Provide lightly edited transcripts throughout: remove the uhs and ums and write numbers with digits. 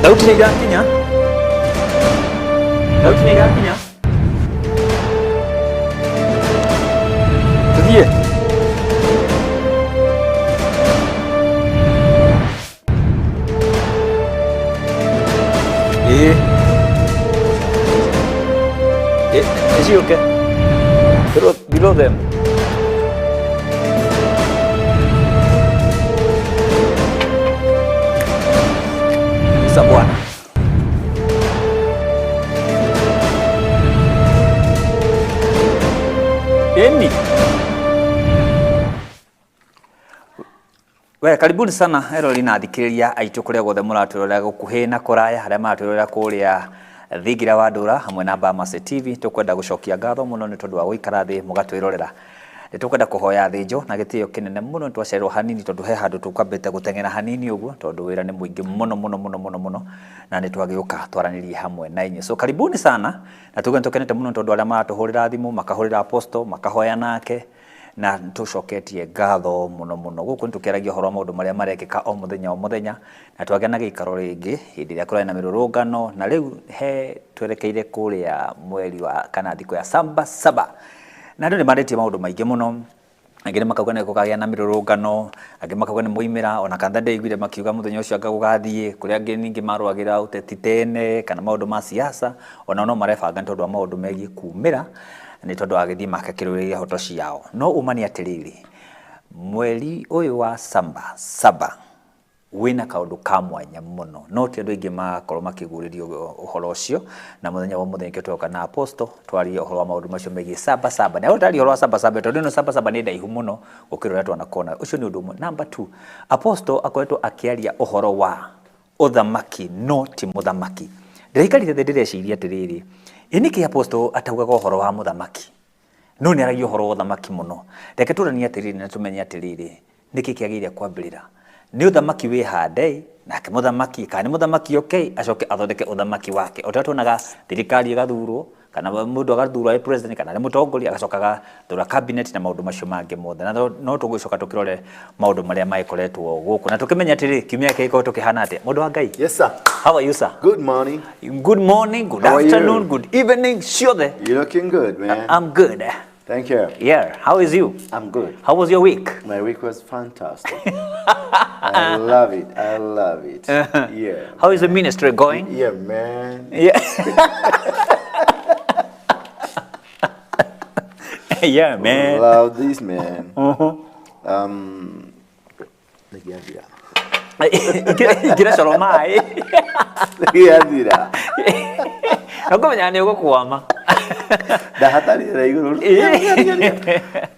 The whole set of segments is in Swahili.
Sauti ni gakinya. Sauti ni gakinya. Tulie. Is he okay? Below them. Bwana. Eni. We karibuni sana Erolina thikiriria aitu kuria gothe muratwirora gukuhi na kuraya haria maratwirora kuria Thigira wa Ndura hamwe na Bamase TV. Tukwenda gucokia ngatho muno ni tondu wa guikara thi mugatwirorera. Tukwenda kuhoya thijo na gitio kinene muno twacerwo hanini tondu he handu tukwambite guteng'era hanini uguo tondu wira ni muingi muno na ni twagiuka twaranirie hamwe na inyi. So karibuni sana na tukenete muno tondu aria maratuhurira thimu makahurira apostle makahoya nake na tucoketie ngatho muno guku ntukeragia horo maundu maria marekika o muthenya na twagenaga ikaro ringi hindi ria kurana mirurungano na riu he twerekeire kuria mweri wa kana thiku ya saba na ndio maretie maundu maingi muno angire makauga ne kukagia na mirurungano angi makauga ne muimira ona kanda ndeiguire makiuga muthenya ucio agagugathie kuria angi ningi marwagira uteti tene kana maundu ma siasa ona no marebanga tondu wa maundu megie kumira ni tondu agithii makakiruriria hoto ciao no umani atiriri mweri uyu wa saba wina kaundu ka mwanya muno no ti andu ingi makorwo makiguririo uhoro ucio na muthenya wa muthenya twoka na apostle twari uhoro wa maundu macio megie saba na utari uhoro wa saba tondu no saba ni ndaihu muno gukirora twana kona ucio ni undu umwe. Number 2 apostle akoretwo akiaria uhoro wa uthamaki no ti muthamaki ndirikarite ndireciria atiriri iniki apostle ataugaga uhoro wa muthamaki no ni aragia uhoro wa uthamaki muno reke turania atiriri na tumenye atiriri niki kiagire kwambirira ni uthamaki wi hande na ke muthamaki kana muthamaki okay acoke athondeke uthamaki wake otatonaga thirikari igathurwo kana mundu agathurwo ai president kana mutongoria agacokaga thura cabinet na maundu macio mangi mothe na no tugicoka tukirore maundu maria maikoretwo guku na tukimenya atiri kimia kiko tukihana ate mundu wa Ngai. Yes sir. How are you sir? Good morning. Good afternoon, good evening. Sure there. You're looking good, man. I'm good. Thank you. Yeah, how is you? I'm good. How was your week? My week was fantastic. I love it. Yeah. How is the ministry going? Yeah, man. Yeah. Yeah, man. Love this, man. Kira soromai. Ngiathira. Nakumenya ni ugukwama. Ndahatari ra iguru.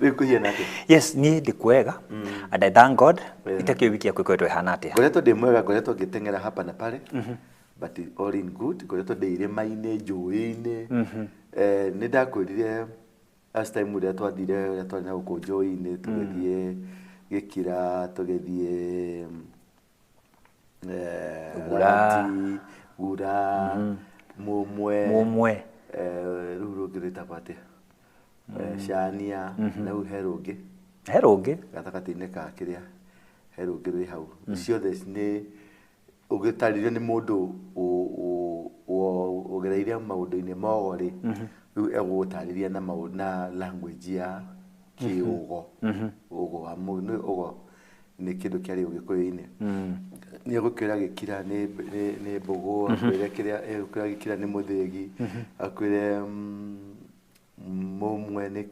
Bikuhiena ati. Yes, ni ndikwega. And I thank God. Itakio wiki yako kwetwe hanate. Ngoretwo ndi mwega, ngoretwo ngitengera hapa na pale. But all in good. Ngoretwo ndi irema-ine, njũĩ-ine. Ni ndakwirire last time uria twathire twanya guku njũĩ-ine tugithie Gikira tugithie Gura Mumwe ruru ngirita pate Shania na herungi gatakati-ini ka kiria herungi ri hau ciothe ni ugitaririo ni mundu ugereire maundu-ini mogori riu egutariria na na language ya kiugo ugo wa mundu ugo ni kindu kiari ugikuyu-ini ni gukira Gikira ni mbugu akwire kiria gukira Gikira ni muthegi akwire Mumwe ni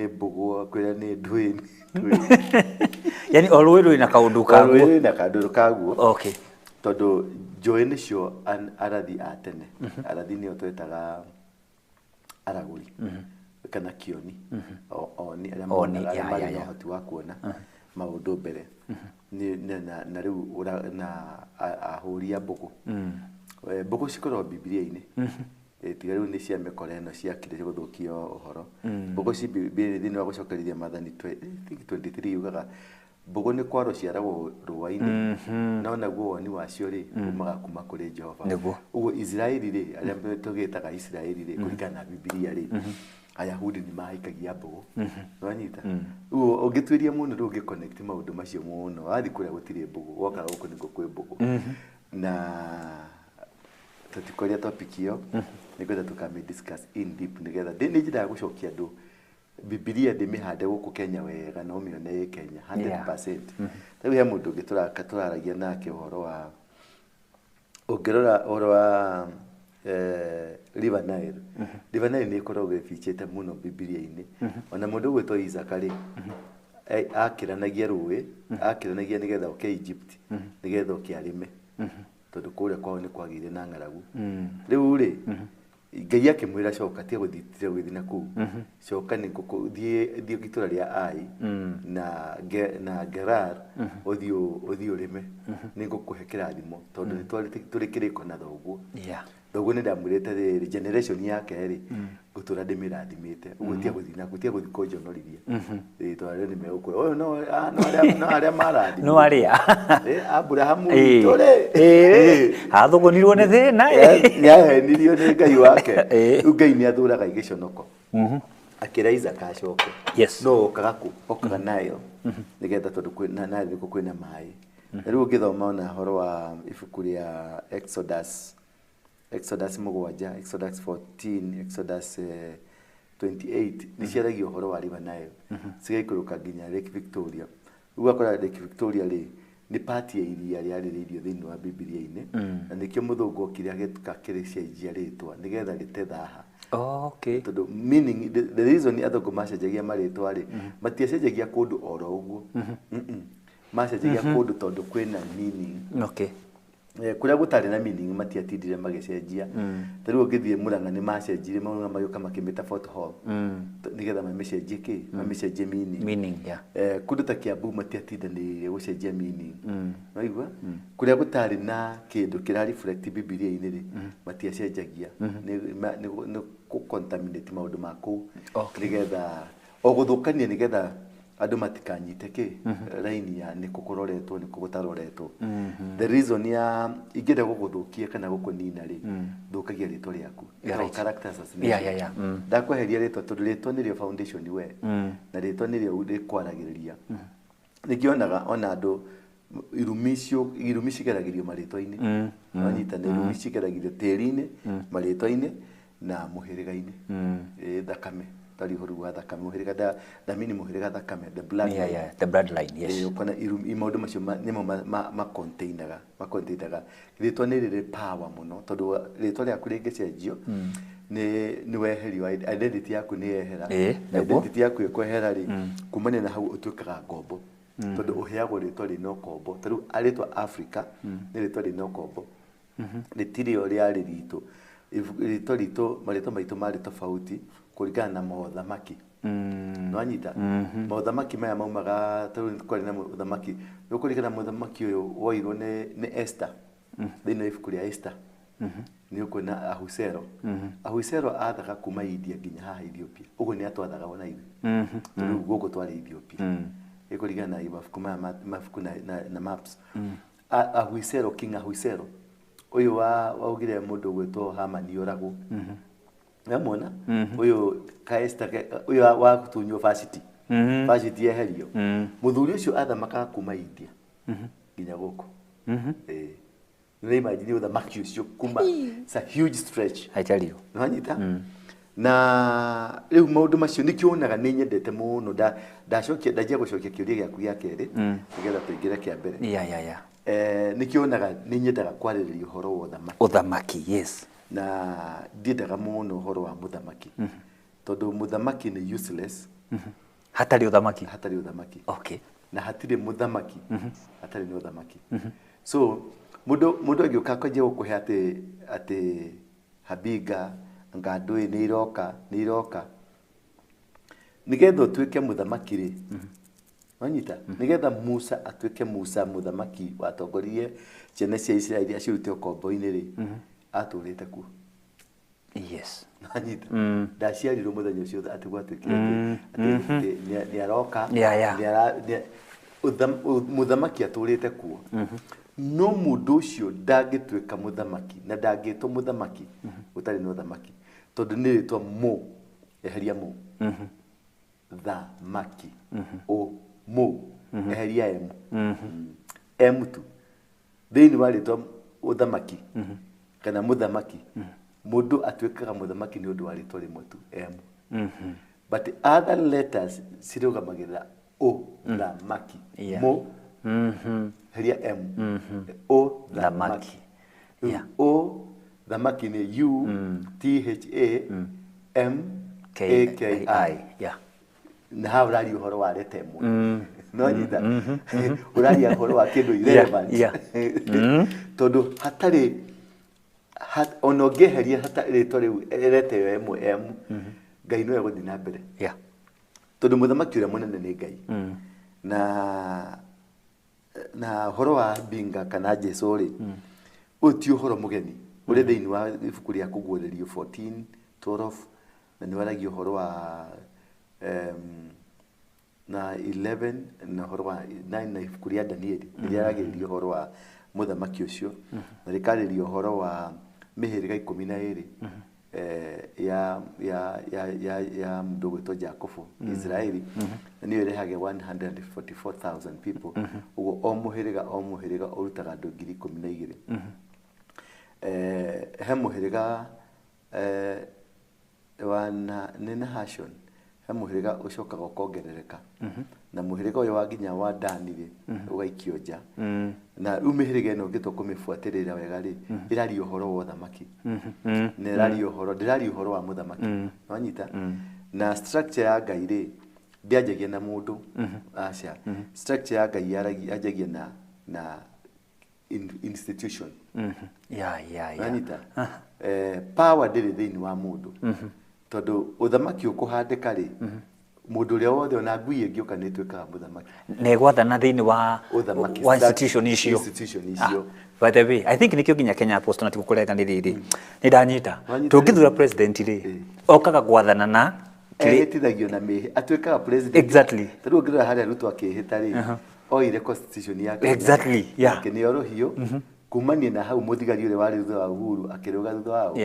mbugu akwire ni ndwini yani olweru na kaundu kaguo okay tondu njũĩ nicio arathi atene arathi ni otwetaga araguri kana kioni oni aria mari na hoti wa kuona maundu mbere ni na riu na ahuria mbugu mbugu cikorwo Biblia-ini tiga riu ni cia mekore no cia kire guthukio uhoro mbugu ci Biblia thini wa gucokerithia Mathani 23 yugaga mbogo nĩ kwaro ciaragwo rũa-inĩ no naguo woni wacio rĩ umaga kuma kũrĩ Jehova ũguo Israeli rĩ arĩa tũgĩtaga Israeli rĩ kũringana na Biblia rĩ Ayahudi nĩ mahikagia mbogo wanyita ũguo ũngĩtuĩria mũno rĩu ũngĩconnect maũndũ macio mũno wathiĩ kũrĩa gũtirĩ mbogo woka gũkũ nĩguo kwĩ mbogo na tũtikoria topic iyo nĩgetha tũkame discuss in deep nĩgetha nĩ njĩra ya gũcokia andũ Biblia ndĩmĩhande gũkũ Kenya wega no mĩone Kenya 100%. Rĩu he mũndũ ũngĩ tũraragia nake ũhoro wa ũngĩrora ũhoro wa River Nile. River Nile nĩ ĩkoragwo ĩfichĩte mũno Biblia-inĩ. Ona mũndũ ũgwĩtwo Isaka rĩ akĩranagia rũĩ akĩranagia nĩgetha oke Egypt nĩgetha oke arĩme tondũ kũrĩa kwao nĩ kwagĩire na ng'aragu. Rĩu rĩ Ngai akĩmwĩra coka tiga gũthiĩ na kũu coka nĩ thiĩ gĩtũra rĩa Ai na Gerar ũthiĩ ũrĩme nĩ ngũkũhe kĩrathimo tondũ nĩ tũrĩ kĩrĩko na thoguo thoguo nĩ ndamwĩrĩte rĩrĩ generation yake rĩ gũtũra ndĩmĩrathimĩte ũguo tiga gũthiĩ kũnjonorithia tondũ nĩ megũkũra ũyũ no arĩa marathimwo no arĩa Abrahamu rĩ athũgũnirwo nĩ thĩna yahenirio nĩ Ngai wake rĩu Ngai nĩ athũraga igĩconoko akĩra Isaka acoke no okaga kũ okaga nayo nĩgetha tondũ kwĩna maĩ rĩu ũngĩthoma ona horo wa ibuku rĩa Exodus 7, Exodus 14, Exodus 28 nĩ ciaragia ũhoro wa River Nile cigaikũrũka nginya Lake Victoria. Rĩu akora Lake Victoria rĩ nĩ part ya iria rĩarĩrĩirio thĩinĩ wa Biblia-inĩ na nĩkĩo mũthũngũ okire agĩcenjia rĩtwa nĩgetha rĩte thaha. Okay. Tondũ meaning the reason athũngũ macenjagia marĩtwa rĩ matiacenjagia kũndũ oro ũguo macenjagia kũndũ tondũ kwĩna meaning. Okay. Kũrĩa gũtarĩ na meaning matiatindire magĩcenjia. Tarĩu ũngĩthiĩ Mũrang'a nĩ macenjire mauna magĩũka makĩmĩta Fort Hall nĩgetha mamĩcenjie mamĩcenjie meaning. Kũndũ ta Kiambu matiatindanĩire gũcenjia meaning. Waigua kũrĩa gũtarĩ na kĩndũ kĩra reflect Biblia-inĩ rĩ matiacenjagia nĩ contaminate maũndũ ma kũu nĩgetha o gũthũkania nĩgetha andũ matikanyite raini ya nĩ kũroretwo nĩ gũtaroretwo. The reason ya ingĩenda gũgũthũkia kana gũkũnina rĩ thũkagia rĩtwa rĩaku character assassination. Ndakweheria rĩtwa tondũ rĩtwa nĩrĩo foundation we na rĩtwa nĩrĩo rĩkwaragĩrĩria. Nĩkĩonaga ona andũ irumi cigeragĩrio marĩtwa-inĩ wanyita nĩ irumi cigeragĩrio tĩri-inĩ marĩtwa-inĩ na mũhĩrĩga-inĩ thakame tari huru wa thakame muhiriga damini muhiriga thakame the bloodline yes kana imaundu macio nimo ma containaga ritwa ni riri power muno tondu ritwa rĩaku rĩngĩcenjio ni weherio identity yaku ni yehera identity yaku ĩkwehera rĩ kumania na hau ũtuĩkaga ngombo tondu ũheagwo ritwa rĩna kombo tondu aritwa Africa ni ritwa rĩna kombo rĩtirĩ rĩa rĩritũ ritwa ritũ marĩtwa maitũ marĩ tofauti kũringana na mothamaki no anyita mothamaki maya maumaga tarĩu kwarĩ na mothamaki nĩ kũringana mothamaki ũyũ woirwo nĩ Esther thĩinĩ wa ibuku rĩa Esther nĩ ũkuona Ahusero athaga kuma India nginya haha Ethiopia ũguo nĩ atwathaga ona ithuĩ rĩu gũkũ twarĩ Ethiopia ĩkũringana na mabuku na maps Ahusero King Ahusero ũyũ waugire mũndũ gwĩtwo Hamani oragwo ngamona uyu kaesta uyu wa kutunyo varsity yeherio muthuri ucio athamaka kuma India nginya goko ni imagine uthamaki ucio kuma it's a huge stretch I tell you nwanyita na riu maundu macio nikionaga ni nyendete muno ndacokia ndajia gucokia kiuria gyaku gya keri nigetha tuingire kia mbere nikionaga ni nyendaga kwarĩrĩria uhoro wa uthamaki yes na ndiendaga muno uhoro wa muthamaki tondu muthamaki ni useless hatari uthamaki okay na hatire muthamaki hatari ni uthamaki so mundu agioka kwaje gukuhe ati Habiga ngandui ni iroka nigetha utuike muthamaki ri wanyita nigetha Musa atuike Musa muthamaki watongorie ciana cia Israeli acirute kombo-inĩ ri atũrĩte kuo yes anyita ndaciarirwo mũthenya ũcio ati gwatuĩkire ni aroka muthamaki atũrĩte kuo no mũndũ ũcio ndangĩtuĩka mũthamaki na ndangĩtwo mũthamaki ũtarĩ na ũthamaki tondũ nĩ rĩtwa mũ eheria mũ thamaki o mũ eheria emu emu tu thĩinĩ wa rĩtwa ũthamaki kana mũthamaki mũndũ atuĩkaga mũthamaki nĩ ũndũ wa rĩtwa rĩmwe tu emu but other letters cirũgamagĩrĩra o thamaki mũ heria emu o thamaki o thamaki ni u t h a m a k i na hau rari uhoro wa leta emu no nyita urari uhoro wa kindu irrelevant tondu hatari onogeheria hatari tori leta emu ngai no yaguthi na mbere tondu muthamaki uria munene ni ngai na horo wa binga kana Jesu ri uti horo mugeni uri thiini wa ibuku ria kuguurerio 14:12 na ni waragio horo wa na 11 na horo wa 9 na ibuku ria Danieli ni yaragio horo wa muthamaki ucio na rikaririo horo wa mihiriga 12 ya mundu gwitwo Jacobo Israeli ni irehage 144,000 people ugo o muhiriga urutaga andu 12,000 he muhiriga wana nena hashon he muhiriga ucokaga ukongerereka na muhiriga uyu wa nginya wa Dani ugaikio nja na umihiriga ino ngitwo kumifuatirira wega ri irari uhoro wa thamaki ne irari uhoro ndirari uhoro wa muthamaki wanyita na structure ya ngai ri ndiajagia na mundu aca structure ya ngai yajagia na institution wanyita power ndiri thiini wa mundu tondu uthamaki ukuhandika ri mundu ria wothe ona ngui ingioka ni twikaga muthamaki negwathana thiini wa institution icio by the way I think nikio ginya Kenya Post na tikukurega ni riri ni ndanyita tungithura president ri okaga gwathana na kirithagio na mihi atwikaga president exactly tondu ngira haria rutu akihita ri oire constitution yake exactly kini orohio kumania na hau muthigari ule wari thutha wa Uhuru akiruga thutha wao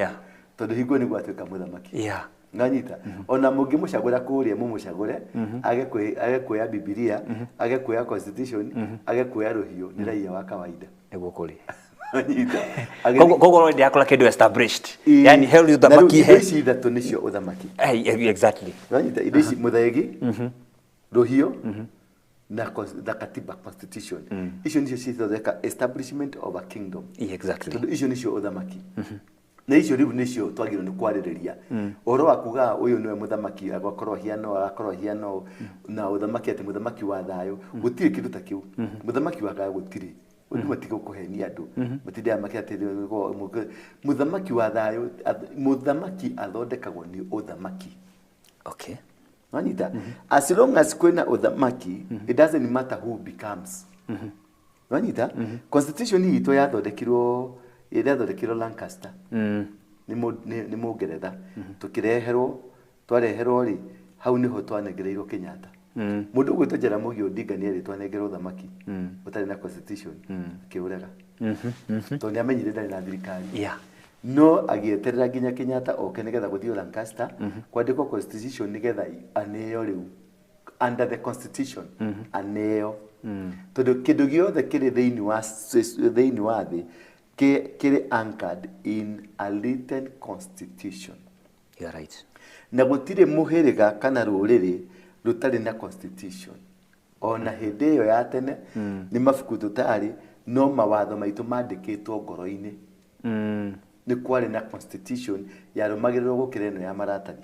tondu hingo ni gwatuika muthamaki nganyita ona mungi mucagura kuria mumucagure agekuya Biblia agekuya constitution agekuya ruhio ni raia wa kawaida ego kuri gogo ndi akola kindu established yani hell you thamaki he ici ithatu nicio uthamaki exactly nganyita ici muthegi ruhio na katiba constitution icio nicio cithondeka establishment of a kingdom exactly tondu icio nicio uthamaki na icio riu nicio twagirwo ni kwaririria oro akuga uyu niwe muthamaki agakorwo hiano na uthamaki ati muthamaki wa thayo gutire kindu ta kiu muthamaki wa thayo gutire undi matigo kuhenia andu mutinde amaki ati muthamaki wa thayo muthamaki athondekagwo ni uthamaki okay Manita as long as kwena uthamaki it doesn't matter who becomes Manita constitution hii to yathondekirwo irathondekirwo Lancaster ni mugeretha tukireherwo twareherwo ri hau niho twanegereirwo Kenyatta mundu gwitwo Jaramogi Odinga ni eri twanegerwo thamaki utari na constitution kiurega to ni amenyire ndari na thirikari no agieterera nginya Kenyatta oke nigetha guthio Lancaster kwandikwo constitution nigetha aneo riu under the constitution aneo tondu kindu giothe kiri thiini wa thi kiri anchored in a written constitution. You are right. Na gutire muhiriga kana ruriri rutari na constitution. Ona hindi iyo ya tene ni mafuku tutari no mawatho maitu mandikitwo ngoro-ini. Ni kwari na constitution yarumagirwo gukira ino ya maratani.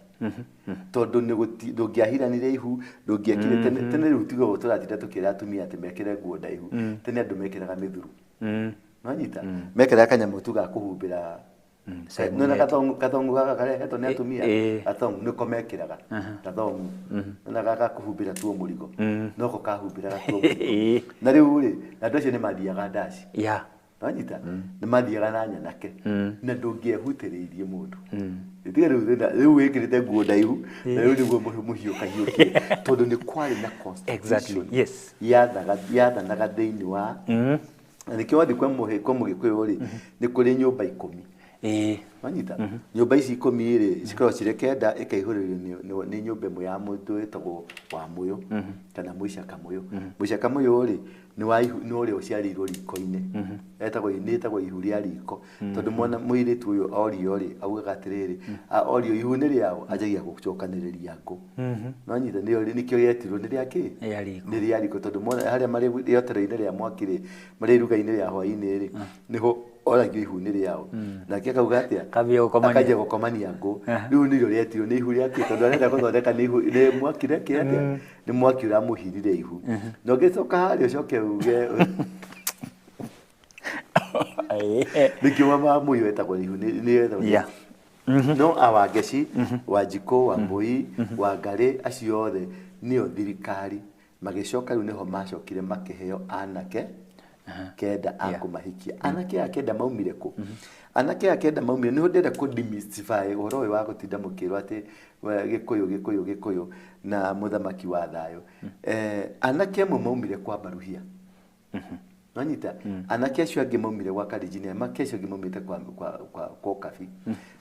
Tondu ni ndungiahiranire ihu ndungiekire tene riu tigo turatinda tukira atumia ati mekire nguo ndaihu tene andu mekiraga mithuru. Nanyita mekera kanyamu tuga kuhumbira nona kathongu gaka kare heto ne atumia athongu niko mekiraga kathongu nona gaka kuhumbira tuo murigo noko kahumbira tuo na riu ri na ndocio ni mathiaga ndaci Wanyita nĩ mathiaga na nyanake na ndũngĩehutĩrĩirie mũndũ itiga rĩu wĩkĩrĩte nguo ndaihu na rĩu nĩguo mũhiũ kahiũkie tondũ nĩ kwarĩ na constitution yathanaga thĩinĩ wa na nĩkĩo wathiĩ kwa Mũgĩkũyũ rĩ nĩ kũrĩ nyũmba 10 wanyita nyũmba ici 10 rĩ cikoragwo cirĩ kenda ĩkaihũrĩrio nĩ nyũmba ĩmwe ya mũndũ wĩtagwo Wamũyũ kana Mũicakamũyũ Mũicakamũyũ rĩ nĩ ũrĩa ũciarĩirwo riko-inĩ etagwo ihu rĩa riko tondũ mwana mũirĩtu ũyũ orio rĩ augaga atĩrĩrĩ orio ihu nĩ rĩao anjagia gũcokanĩrĩria ngũ wanyita nĩkĩo rĩetirwo nĩ rĩakĩ nĩ rĩa riko tondũ harĩa marĩ rĩotereire rĩa mwaki rĩ marĩ iruga-inĩ rĩa hwaĩ-inĩ rĩ nĩho oragio ihu nĩ rĩao nake akauga atĩa akajia gũkomania ngũ rĩu nĩrĩo rĩetirwo nĩ ihu rĩakĩ tondũ arenda gũthondeka nĩ mwaki rĩakĩ atĩa nĩ mwaki ũramũhirire ihu na ũngĩcoka harĩa ũcoke uge nĩkĩo Wamũyũ etagwo ihu nĩ no Wangeci Wanjikũ Wambũi Wangarĩ acio othe nĩo thirikari magĩcoka rĩu nĩho macokire makĩheo anake kenda akũmahikia anake a kenda maumire kũ anake a kenda maumire niho ndenda ku demystify ũhoro ũyũ wa gũtinda mũkĩrwo atĩ Gĩkũyũ na mũthamaki wa thayũ anake amwe maumire kwa Baruhia wanyita anake acio angĩ maumire gwa Kalenjin anake acio angĩ maumite kwa Kabi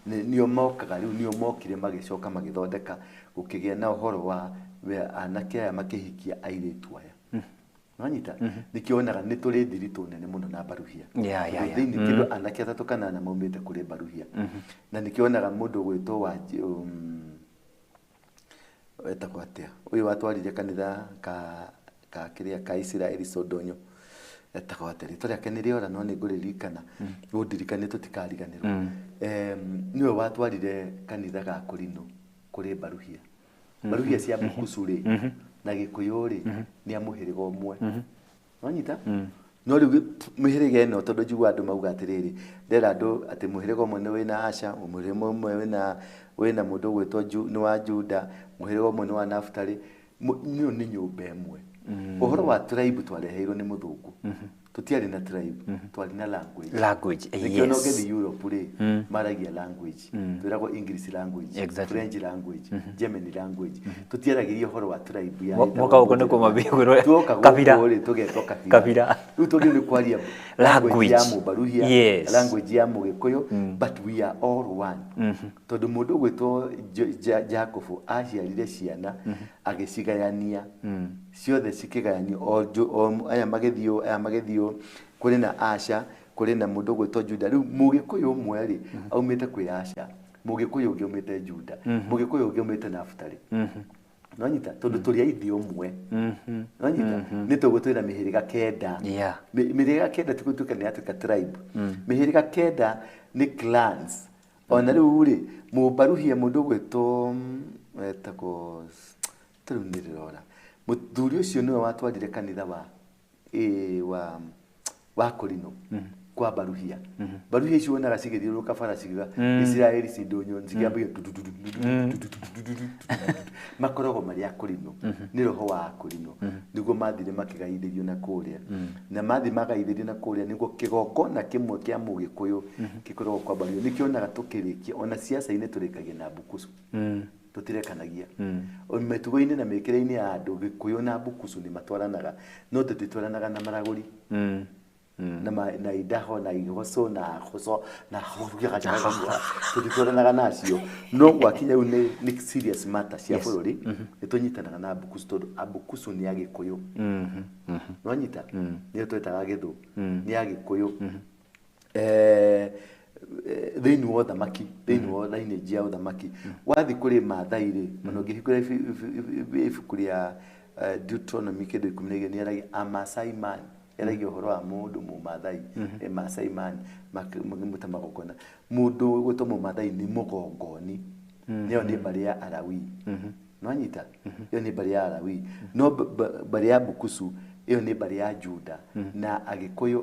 nĩo mokaga rĩu nĩo mokire magĩcoka magĩthondeka gũkĩgĩa na ũhoro wa anake aya makĩhikia airĩtu aya wanyita nikionaga nĩ tũrĩ thiritũ nene mũno na Baruhia thĩinĩ kĩndũ anake atatũ kana ana maumĩte kũrĩ Baruhia na nikionaga mũndũ gwĩtwo wa etagwo atĩa ũyũ watwarire kanitha kĩrĩa ka Israeli Sodonyo etagwo atĩa rĩtwa rĩake nĩ rĩora no nĩ ngũrĩririkana ũndirikane tũtikariganĩrwo nĩwe watwarire kanitha ga Kũrinũ kũrĩ Baruhia Baruhia cia Bukusu rĩ na Gĩkũyũ rĩ nĩ amũhĩrĩga ũmwe wanyita no rĩu mĩhĩrĩga ĩno tondũ njigua andũ mauga atĩrĩrĩ ndera andũ atĩ mũhĩrĩga ũmwe nĩ wĩna Asha mũhĩrĩga ũmwe wĩna mũndũ gwĩtwo nĩ wa Juda mũhĩrĩga ũmwe nĩ wa Naftali nĩyo nĩ nyũmba ĩmwe ũhoro wa tribe twareheirwo nĩ mũthũngũ tutiarĩ na tribe twarĩ na language nĩkĩo no gĩthiĩ Europe rĩ maragia language twĩragwo English language French language German language tutiaragĩria ũhoro wa tribe ya moka ũko nĩ kũmabĩgũrwo kabira tũgetwo kabira rĩu tũgĩ nĩ kwaria language ya Mũbaruhia language ya Mũgĩkũyũ but we are all one tondũ mũndũ gwĩtwo Jacob aciarire ciana agĩcigayania ciothe cikĩgayanio aya magĩthiũ kũrĩ na Asha kũrĩ na mũndũ gwĩtwo Juda rĩu Mũgĩkũyũ ũmwe rĩ aumĩte kwĩ Asha Mũgĩkũyũ ũngĩ aumĩte Juda Mũgĩkũyũ ũngĩ aumĩte Naftali nonyita tondũ tũrĩ aithi ũmwe nonyita nĩ tũgũtwĩra mĩhĩrĩga kenda mĩhĩrĩga kenda tũgũtuĩka nĩ atuĩka tribe mĩhĩrĩga kenda nĩ clans ona rĩu rĩ Mũbaruhia mũndũ gwĩtwo etagwo tũrĩ nĩ rĩrora mũthuri ũcio nĩwe watwarire kanitha wa Kũrinũ kwa Baruhia Baruhia icio wonaga cigĩthiũrũrũka bara ciuga Israeli cindũnyũ cikĩambia makoragwo marĩ a Kũrinũ nĩ roho wa Kũrinũ nĩguo mathire makĩgaithĩrio na kũrĩa na mathi magaithĩrio na kũrĩa nĩguo kĩgongona kĩmwe kĩa Mũgĩkũyũ gĩkoragwo kwa Baruhia nĩkĩonaga tũkĩrĩkia ona ciaca-inĩ tũrĩkagia na Bukusu tutirekanagia mĩtugo-inĩ na mĩkĩre-inĩ ya andũ Gĩkũyũ na Bukusu nĩ matwaranaga no tũtitwaranaga na Maragũri na Idaho na Igoso na Khoso na tũtitwaranaga nacio no gwakinya rĩu nĩ serious matter cia bũrũri nĩtũnyitanaga na Bukusu tondũ Abukusu nĩ Agĩkũyũ nonyita nĩyo twetaga Gĩthũ nĩ Agĩkũyũ thĩinĩ wa ũthamaki thĩinĩ wa lineage ya ũthamaki wathi kũrĩ Maathai rĩ mũno ngĩhingũra ibuku rĩa Deuteronomy kĩndũ 12 nĩ aragia a Maasai man eragia ũhoro wa mũndũ Mũmaathai Maasai man makĩmuta magongona mũndũ gwĩtwo Mũmaathai nĩ mũgongoni nĩyo nĩ mbarĩ ya Alawii nonyita ĩyo nĩ mbarĩ ya Alawii no mbarĩ ya Bukusu ĩyo nĩ mbarĩ ya Juda na Agĩkũyũ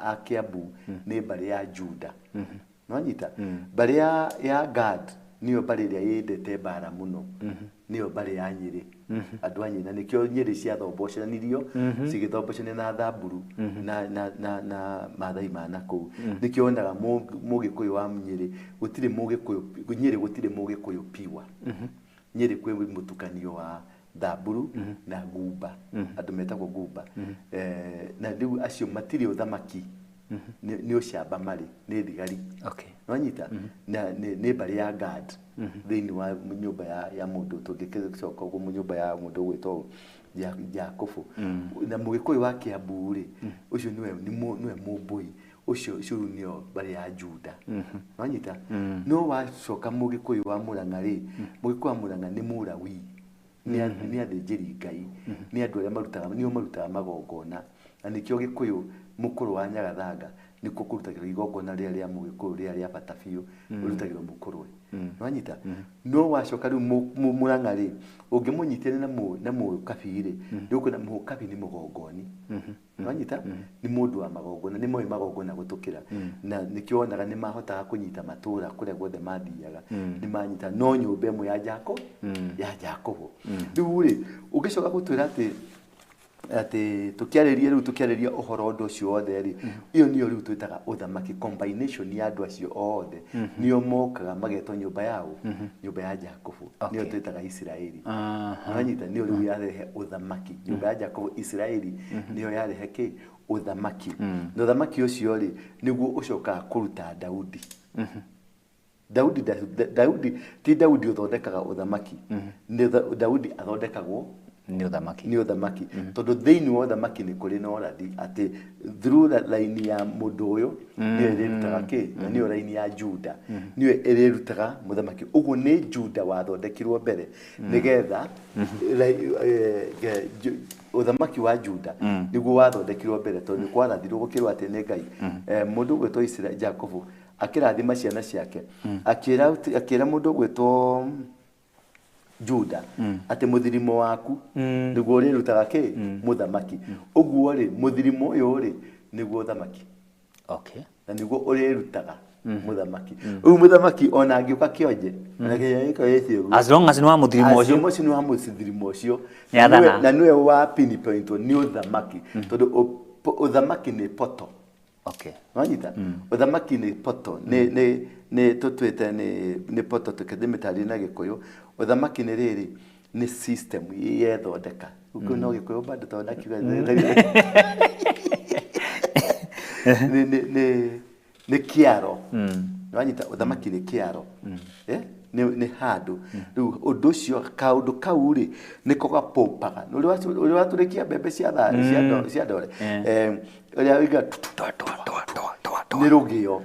a Kiambu nĩ mbarĩ ya Juda nonyita mbarĩ ya Gad nĩyo mbarĩ ĩrĩa yendete mbara mũno nĩyo mbarĩ ya Nyĩrĩ andũ a Nyina nĩkĩo Nyĩrĩ ciathombocanirio cigĩthombocania na Thamburu na Maathai ma nakũu nĩkĩo wonaga Mũgĩkũyũ wa Nyĩrĩ gũtirĩ Mũgĩkũyũ Nyĩrĩ gũtirĩ Mũgĩkũyũ piwa Nyĩrĩ kwĩ mũtukanio wa Thamburu na Gumba andũ metagwo Gumba na rĩu acio matirĩ ũthamaki nĩ ũcamba marĩ nĩ thigari nwanyita na nĩ mbarĩ ya Gad thĩinĩ wa nyũmba ya mũndũ tũngĩcoka ũguo nyũmba ya mũndũ gwĩtwo Jakobu na Mũgĩkũyũ wa Kĩambu rĩ ũcio nĩwe Mũmbũi ucio nĩo mbarĩ ya Juda nwanyita no wacoka Mũgĩkũyũ wa Mũrang'a rĩ Mũgĩkũyũ wa Mũrang'a nĩ Mũlawii nĩ athĩnjĩri Ngai nĩ andũ arĩa marutaga magongona na nĩkĩo Gĩkũyũ mũkũrũ wa Nyagathanga nĩkuo kũrutagĩrwo igongona rĩa Mũgĩkũyũ rĩa bata biũ ũrutagĩrwo mũkũrwe nwanyita no wacoka rĩu Mũrang'a rĩ ũngĩmũnyitĩrĩra na Mũkabi rĩ nĩũkuona Mũkabi nĩ mũgongoni nwanyita nĩ mũndũ wa magongona nĩ moĩ magongona gũtũkĩra na nĩkĩo wonaga nĩ mahotaga kũnyita matũũra kũrĩa guothe mathiaga nĩ manyita no nyũmba ĩmwe ya Jakobo rĩu rĩ ũngĩcoka gũtwĩra atĩ tũkĩarĩria ũhoro ũndũ ũcio wothe rĩ iyo niyo rĩu twĩtaga ũthamaki combination ya andũ acio othe nĩo mokaga magetwo nyũmba ya Jakobo nĩyo twĩtaga Isiraeli nwanyita nĩyo rĩu yarehe ũthamaki nyũmba ya Jakobo Isiraeli nĩyo yarehe ũthamaki na ũthamaki ũcio rĩ nĩguo ũcokaga kũruta Daudi ti Daudi ũthondekaga ũthamaki Daudi athondekagwo nĩ ũthamaki tondũ thĩinĩ wa ũthamaki nĩ kũrĩ na ũrathi atĩ through line ya mũndũ ũyũ nĩyo ĩrĩrutaga na nĩyo line ya Juda nĩyo ĩrĩrutaga mũthamaki ũguo nĩ Juda wathondekirwo mbere nĩgetha ũthamaki wa Juda nĩguo wathondekirwo mbere tondũ nĩ kwarathirwo gũkĩrwo atĩ nĩ Ngai mũndũ gwĩtwo Jakobu akĩrathima ciana ciake akĩra mũndũ gwĩtwo Juda atĩ mũthirimo waku nĩguo ũrĩrutaga mũthamaki ũguo rĩ mũthirimo ũyũ rĩ nĩguo ũthamaki na nĩguo ũrĩrutaga mũthamaki ũyũ mũthamaki ona angĩũka kĩonje as long as nĩ wa mũthirimo ũcio na nĩwe wa pinpoint nĩ ũthamaki tondũ ũthamaki nĩ poto nwanyita ũthamaki nĩ poto nĩ tũtwĩte nĩ poto tũkĩthimĩtarĩ na Gĩkũyũ ũthamaki nĩ rĩrĩ nĩ system yethondeka ũguo no Gĩkũyũ bado tondũ kiuga nĩ kĩaro nwanyita ũthamaki nĩ kĩaro nĩ handũ rĩu ũndũ ũcio kaũndũ kau rĩ nĩko gapopaga ũrĩ watũrĩkia mbembe cia ndore ũrĩa wiga nĩ rũgĩo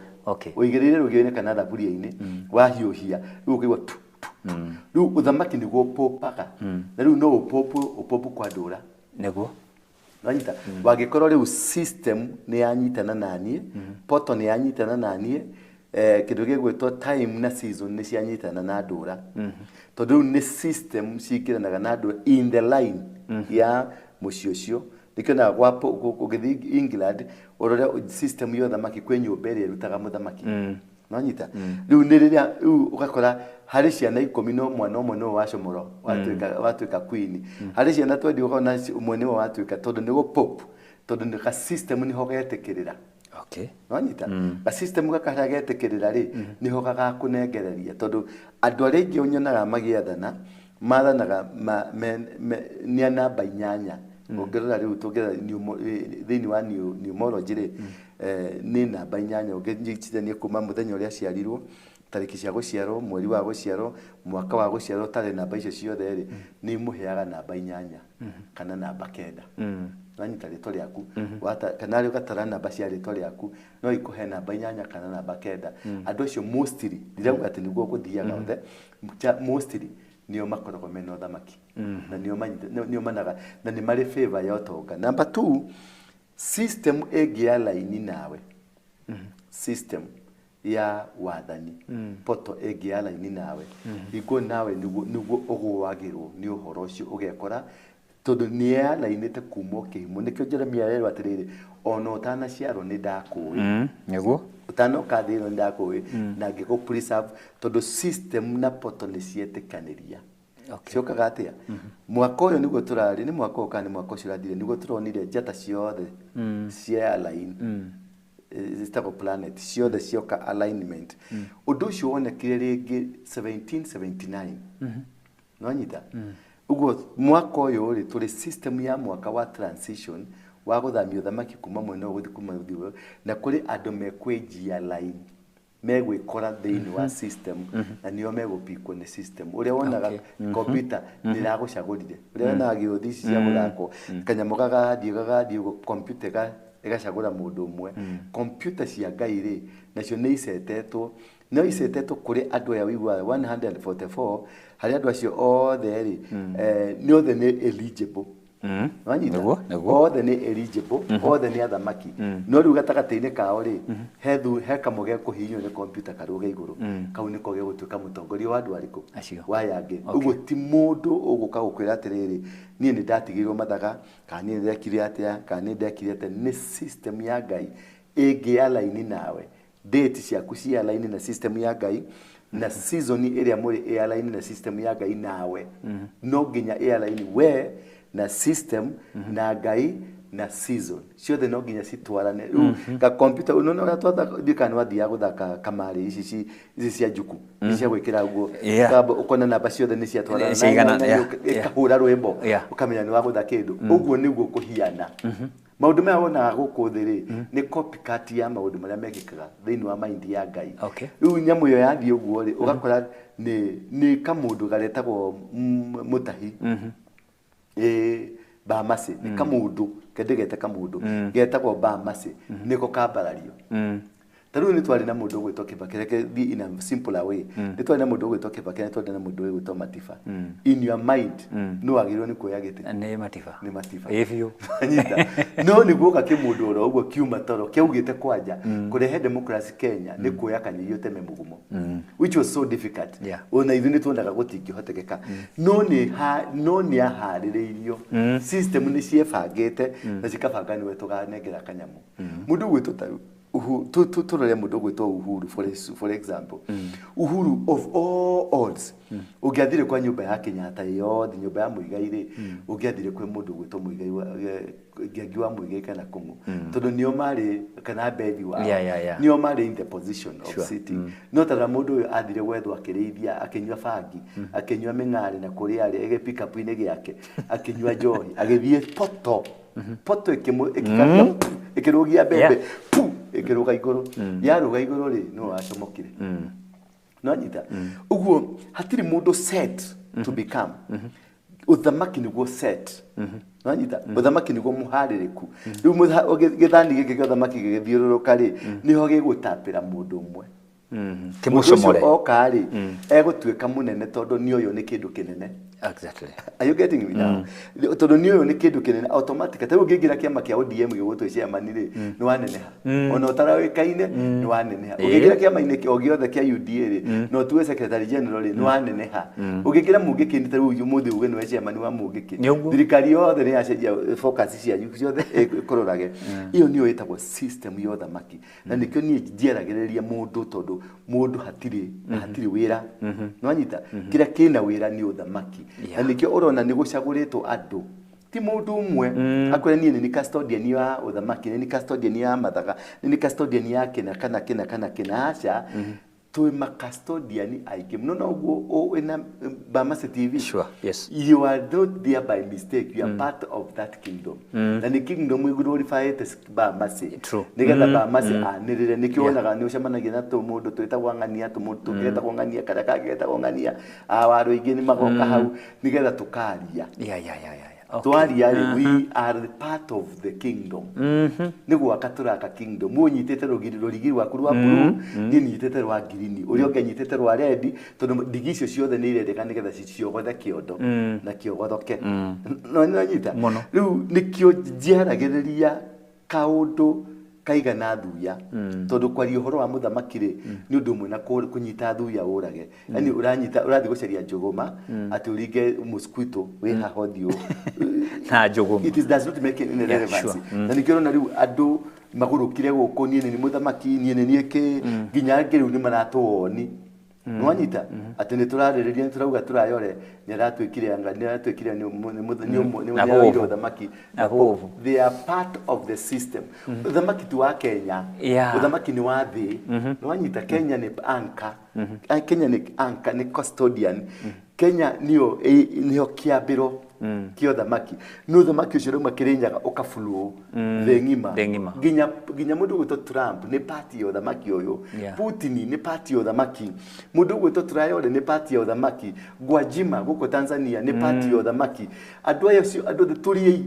ũigĩrĩire rũgĩo-inĩ kana thaburia-inĩ wahiũhia rĩu ũkĩigua rĩu ũthamaki nĩguo ũpopaga na rĩu no ũpopu kwa ndũra nĩguo nwanyita wangĩkorwo rĩu system nĩ yanyitana naniĩ poto nĩ yanyitana naniĩ kĩndũ gĩgwĩtwo time na season nĩ cianyitana na ndũra tondũ rĩu nĩ system ciĩkĩranaga na ndũra in the line ya mũciĩ ũcio nĩkĩonaga ũgĩthiĩ England ũrore system ya ũthamaki kwĩ nyũmba ĩrĩa ĩrutaga mũthamaki nwanyita rĩu nĩ rĩrĩa ũgakora harĩ ciana 10 no mwana ũmwe no wacomoro watuĩka queen harĩ ciana 20 ũkona ũmwe nĩwe watuĩka tondũ nĩguo pop tondũ nĩ ka system nĩho getĩkĩrĩra nwanyita ga system gakara getĩkĩrĩra rĩ nĩho gagakũnengereria tondũ andũ arĩa aingĩ ũnyonaga magĩathana mathanaga nĩ namba 8 ũngĩrora rĩu tũngĩra thĩinĩ wa numerology rĩ nĩ namba 8 ũngĩnyitithania kuma mũthenya ũrĩa aciarirwo tarĩki cia gũciarwo mweri wa gũciarwo mwaka wa gũciarwo tarĩ namba icio ciothe rĩ nĩ mũheaga namba 8 kana namba 9 nwanyita rĩtwa rĩaku kana rĩu gatara namba cia rĩtwa rĩaku no ikũhe namba 8 kana namba 9 andũ acio mostly ndirauga atĩ nĩguo gũthiaga othe mostly nĩo makoragwo mena ũthamaki na nĩo managa na nĩ marĩ favor ya ũtonga number 2 system ĩngĩ line nawe system ya wathani poto ĩngĩ line nawe iko nawe nĩguo ũgũwagĩrwo nĩ ũhoro ũcio ũgekora tondũ nĩ ya line te kumo kĩhimo nĩkĩo Jeremia rero atĩrĩrĩ ona ũtanaciarwo nĩ ndakũĩ nĩguo ũtanoka thĩ ĩno nĩ ndakũĩ na ngĩkũ preserve tondũ system na poto nĩ cietĩkanĩria ciokaga atia mwaka uyu niguo turari ni mwaka ukani mwaka ucio urathire niguo turonire njata ciothe cia align zitagwo planet ciothe cioka alignment undu ucio wonekire ringi 1779 no nyita uguo mwaka uyu ri turi system ya mwaka wa transition wa guthamia uthamaki kuma mwena guthi kuma thutha na kuri andu mekwijia line megwikora thiini wa system na nio megupikwo ni system uria wonaga computer niragucagurire uria wonaga giuthisi cia muthako kanyamo gagathii uguo computer igacagura mundu umwe computer cia Ngai ri nacio ni icetetwo kuri andu ya wigwa 144 hari andu acio othe ri ni othe ni eligible Nego othe ni eligible othe ni athamaki no riu gatagataini kao ri he kamuge kuhinywo ni computer karuge iguru kau niko ge gutuika mutongoria wa andu ariku wa yangi uguo ti mundu uguka gukwira atiriri nie ni ndatigirwo mathaga kana nie ndekire atia kana nie ndekire atia ni system ya Ngai igi align nawe date ciaku cia align na system ya Ngai na season iria muri align na system ya Ngai nawe no ginya align we na system na Ngai na season ciothe no nginya citwarane ka computer unono ora twatha dikani wathia guthaka kamari ici cia juku cia gwikira uguo kaba ukona namba ciothe ni ciatwarana ikahura rwimbo ukamenya ni wa gutha kindu uguo niguo kuhiana maundu maya wona guku thiri ni copycat ya maundu maria mekikaga thiini wa mind ya Ngai riu nyamu yo yathie uguo ri ugakora ni kamundu garetagwo mutahi Bamase ni kamundu kedegete kamundu getagwo Bamase niko kabarario taru ni twari na mundu gwitwa Kibakire be in a simpler way ni twari na mundu gwitwa Kibakire ni twari na mundu gwitwa Matifa in your mind no agirwo ni kuya gite ni Matifa efio anyita no ni guka kimundu ro uguo kiuma toro kiugite kwanja kurehe democracy Kenya ni kuya kanyiyo teme mugumo which was so difficult ona ithu ni tuondaga gutingihotekeka no ni ahaririirio system ni ciebangite na cikabanga ni wetuganengera kanyamu mundu gwitwa taru turore mundu gwitwa Uhuru for example Uhuru of all odds ugiathire kwa nyumba ya Kenyatta yothe nyumba ya Muigai ugiathire kwa mundu gwitwa Muigai wa Muigai kana Kungu tondu nio mari kana bethi wa nio mari in the position of sitting no tara mundu uyu athire gwethwa akirithia akinywa bangi akinywa ming'ari na kuria ari ege pick up ine giake akinywa njohi agithie poto ikirugia bebe ikiruga iguru yaruga iguru ri no acomokire no nyita uguo hatiri mundu set to become uthamaki niguo set no nyita uthamaki niguo muhaririku riu githani giki gya uthamaki gigithiururuka ri niho gigutapira mundu umwe kimucomore okari egutuika munene tondu ni uyu ni kindu kinene exactly are you getting me now tondu ni uyu ni kindu kinene automatic ta ugingira kiama kia ODM gigutwe cia manire ni waneneha ona utarawikaine ni waneneha ugingira kiama ine kio giothe kia UDA ri no tuwe secretary general ri ni waneneha ugingira mungiki ni taru uyu muthi uge ni we cia mani wa mungiki thirikari yothe ni yacenjia focus cia ciothe ikororage iyo niyo itagwo system ya uthamaki na nikio ni njeragiriria mundu tondu mundu hatiri wira no nyita kira kina wira ni uthamaki na nikio urona ni gucaguritwo andu ti mundu umwe akwira ni custodian ya uthamaki ni custodian ya mathaga ni custodian ya kana acha tu custodian aike no uguo ina Bamase TV you are not there by mistake you are part of that kingdom na ni kingdom we glorify it Bamase nigetha Bamase anirire nikio onaga ni ucemanagia na tu mundu twitagwo ng'ania tu mundu twitagwo ng'ania kada kageta ng'ania waru ingi ni magoka hau nigetha tukaria twaria we are the part of the kingdom niguo akaturaka kingdom munyitete rugiri waku rwa blue ni nyitete rwa green uri ongenyitete rwa red tondu digicio ciothe ni irendeka nigetha ciogothe kiondo na kiogothoke no nyita riu nikio njeragiriria kaundu kaigana thuya tondu kwari uhoro wa muthamaki ri ni undu mwe na kunyita thuya urage yani urathi guceria njuguma ati uringe mosquito we hahothio na njuguma it does not make any relevance na nikiro na riu andu magurukire guku ni muthamaki ni eke nginya ngiru ni maratuoni nwanyita ati ni turaririria turauga turayore ni aratwikire anga ni aratwikire ni ni uthamaki. They are part of the system. Uthamaki tu wa Kenya, uthamaki ni wa thi. Nwanyita Kenya ni anchor, Kenya ni anchor, ni custodian. Kenya niyo kiabiro kio thamaki no thamaki ucio ruma kirinyaga ukafuluo thengima ginya mundu gwito Trump ni party yo thamaki uyu Putin ni party yo thamaki mundu gwito Traore ni party yo thamaki Gwajima guko Tanzania ni party yo thamaki andu ayo andu turi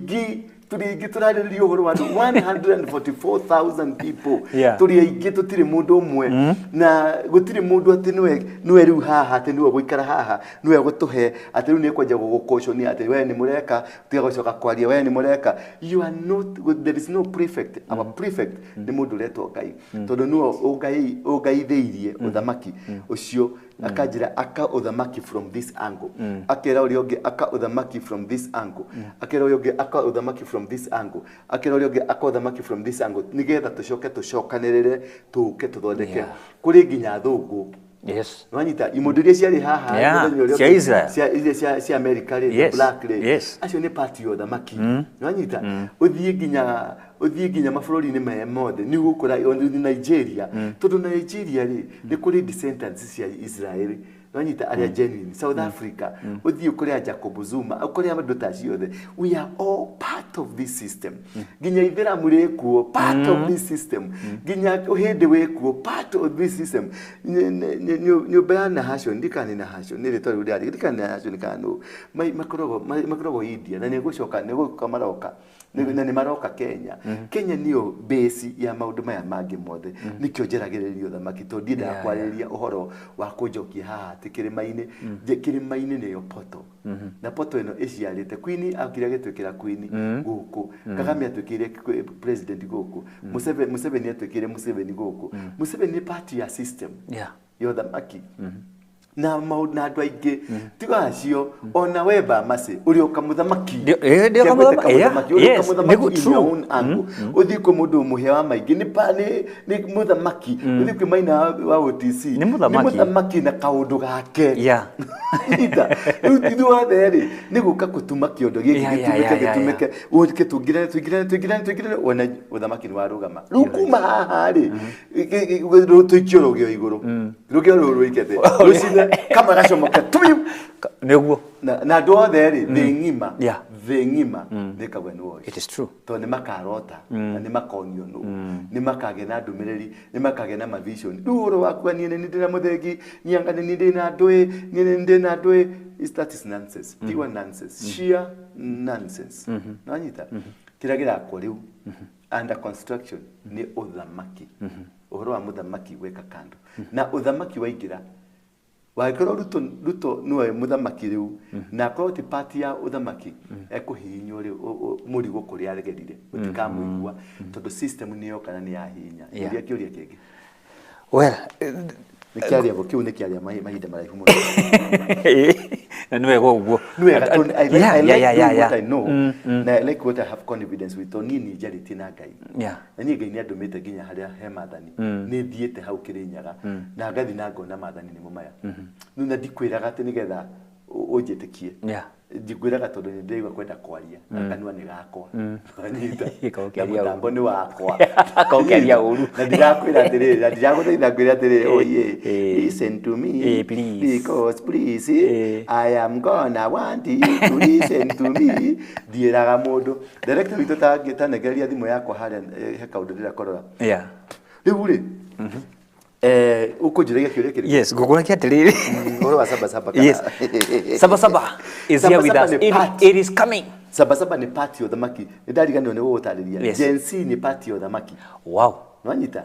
turarĩrĩria ũhoro wa 144,000 people turi aingĩ tutire mundu umwe na gutire mundu ati niwe riu haha ati niwe guikara haha niwe gutuhe ati riu ni kwenja gugukoshoni ati we ni mureka tiga gucoka kwaria we ni mureka. You are not, there is no prefect. Our prefect ni mundu retwo Ngai tondu niwe ũngaithĩirie uthamaki ucio akajira aka uthamaki from this angle akera uri onge aka uthamaki from this angle akera uri onge aka uthamaki from this angle akera uri onge aka uthamaki from this angle nigetha tucokanirire tuke tuthondeke kuri nginya thungu. Yes. Nwanyita imundiria ciari haha cia Israel cia America ri black ri acio ni party yo thamaki nwanyita uthie nginya mabũrũri ni me mothe ni gukura Nigeria tondu Nigeria ri ni kuri descendants cia Israel nwanyita aria genuine South Africa uthie kuri Jacob Zuma kuri andu ta ciothe we are all part of this system nginya Itheramu ri kuo part of this system nginya uhindi wi kuo part of this system ni bayana hasho ndikani na hasho ni ritori uri ndikani na hasho nikano makorogo India na ni gucoka ni gukamaroka na ni maroka Kenya Kenya niyo base ya maundu maya mangi mothe nikyo njeragiririo thamaki to ndida kwariria uhoro wa kunjokia haha kirimaini niyo poto na poto ino iciarite Queen akira gitwikira Queen guku Kagame atwikire president guku Museveni atwikire Museveni guku Museveni ni party ya system yo thamaki na mauna andu aingi tiga acio ona weba mase uri ukamuthamaki ndio kamuthamaki uthi ku mundu muhe wa maingi ni muthamaki uthi ku maina wa OTC ni muthamaki na kaundu gake ndu wa theri ni guka gutuma kiondo gitumike uke tungire ona uthamaki ni warugama rukuma haha ri tuikio rugio iguru rugio ruikete kama gacomoka tumiu neguo na andu othe ri thĩ ng'ima nikagwe ni woci. It is true. To ni makarota na ni makonio ni makage na ndumiriri ni makage na vision nduro wakwa ni ndina muthengi nyanga ni ndina ndwe ni ndina ndwe that is nonsense. Pure nonsense. Sheer nonsense. Nanyita kiragira kwa riu under construction ni uthamaki. Uhoro wa muthamaki weka kando na uthamaki waingira waikoro ruto niwe muthamaki riu na ko ti party ya uthamaki ekuhinywo ri murigo kuri aregerire utikamwigua tondu system niyo kana ni ya hinya iria kiuria kingi well nikiaria bo kiu nikiaria mahinda maraihu muno na niwe go uguo I know na like what I have confidence with onini jariti na Ngai na ni Ngai ni andumite ginya haria he mathani ni thiete hau kirinyaga na ngathi na ngona mathani ni mumaya nuna ndikwiraga ati nigetha ujitikie ndikwiraga tondu ni ndeigwa kwenda kwaria kanua ni gakwa anyita ikaokeria tambo ni wakwa akaokeria uru na ndigakwira atiriri na ndigaguthaitha ngwira atiriri oye listen to me because please I am gonna want you to listen to me dieraga mundu director witu tangeria thimu yakwa haria he kaundu ndira korora riu ri ukujiragia kiuria kiri yes gukurakia atiriri oro wa saba yes saba is here with us it is coming saba ni party of the maki ndariganio ni wo utariria Gen Z ni party of the maki wow nwanyita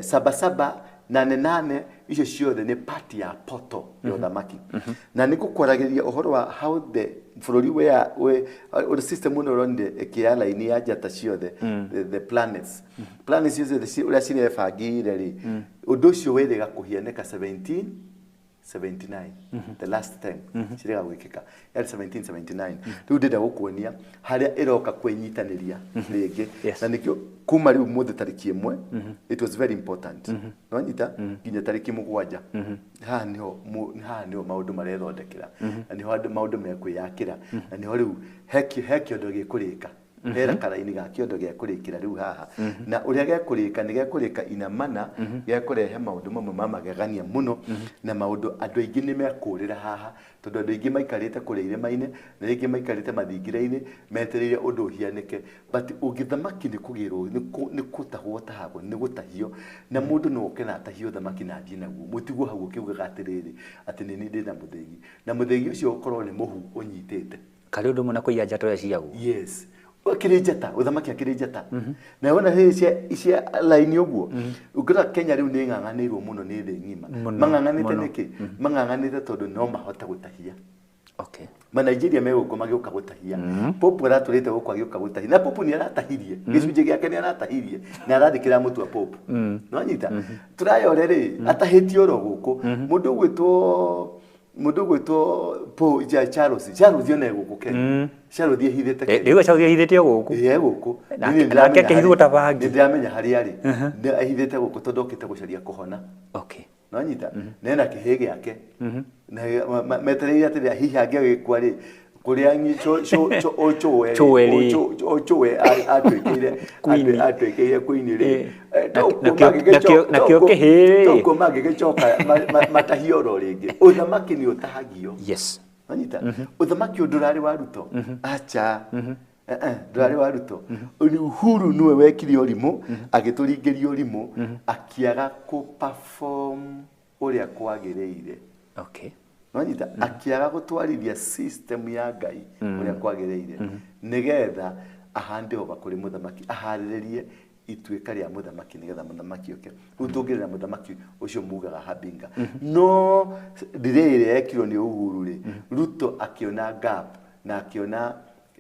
saba nane icio ciothe ni party ya poto yo thamaki na nikukwaragiria uhoro wa how the bururi we the system uno ronde kiala ini ya jata ciothe the planets ciothe uria cire bangire ri undu ucio wethega kuhianeka 17 79 the last time cirega gwikika yari 1779 riu ndenda gukuonia haria iroka kwenyitaniria ringi na nikio kuma riu muthe tariki imwe it was very important no nyita nginya tariki 7 ha niho maundu marethondekera na niho maundu mekwiyakira na niho riu heki ondo gikurika hera karaini ga kiondo gya kurikira riu haha na uria gekurika ni gekurika ina mana gekurehe maundu mamwe mamagegania muno na maundu andu aingi ni mekurira haha tondu andu aingi maikarite kureire maine na aingi maikarite mathingire-ini metereire undu hianike but ugithamaki ni kugirwo ni kutahwo tahagwo ni gutahio na mundu no ukena tahio thamaki na thie naguo mutiguo hau ukiuga atiriri ati ni ndi na muthegi na muthegi ucio ukorwo ni muhu unyitite kari undu muna kuiya njato ciagu yes kirijata uthamaki akirijata na wona cia line uguo ukira Kenya riu ni nganganirwo muno ni thi ngima manganganite niki manganganite tondu no mahota gutahia okay ma Nigeria meguko magiuka gutahia popu araturite gukwa giuka gutahia na popu ni aratahirie gicunje giake ni aratahirie na arathikira mutu wa popu no nyita turayore atahitio ro guku mundu gwitwo po Charles yone guku Kenya Charles hithete Kenya riu Charles hithete guku guku nake kehithwo tabangi ndiramenya hari ari ahithete guku tondokite gucaria kuhona okay no nyita nena kihege yake na metereire ati hihi angegikwa ri kuria nyi chowe atwekire kwini ri nakio kihiri toko magigicoka matahio ro ringi uthamaki ni utahagio yes anyita uthamaki ndurari wa Ruto acha ndurari wa Ruto ni Uhuru niwe wekire orimu agituringeria orimu akiaga ku perform uria kwagiriire okay Nanyita akiaga gutwarithia system ya Ngai uria kwagiriire nigetha ahande oba kuri muthamaki ahariririe ituika ria muthamaki nigetha muthamaki oke utungirira muthamaki ucio mugaga habinga no dirire ekiro ni Uhuru ri Ruto akiona gap na akiona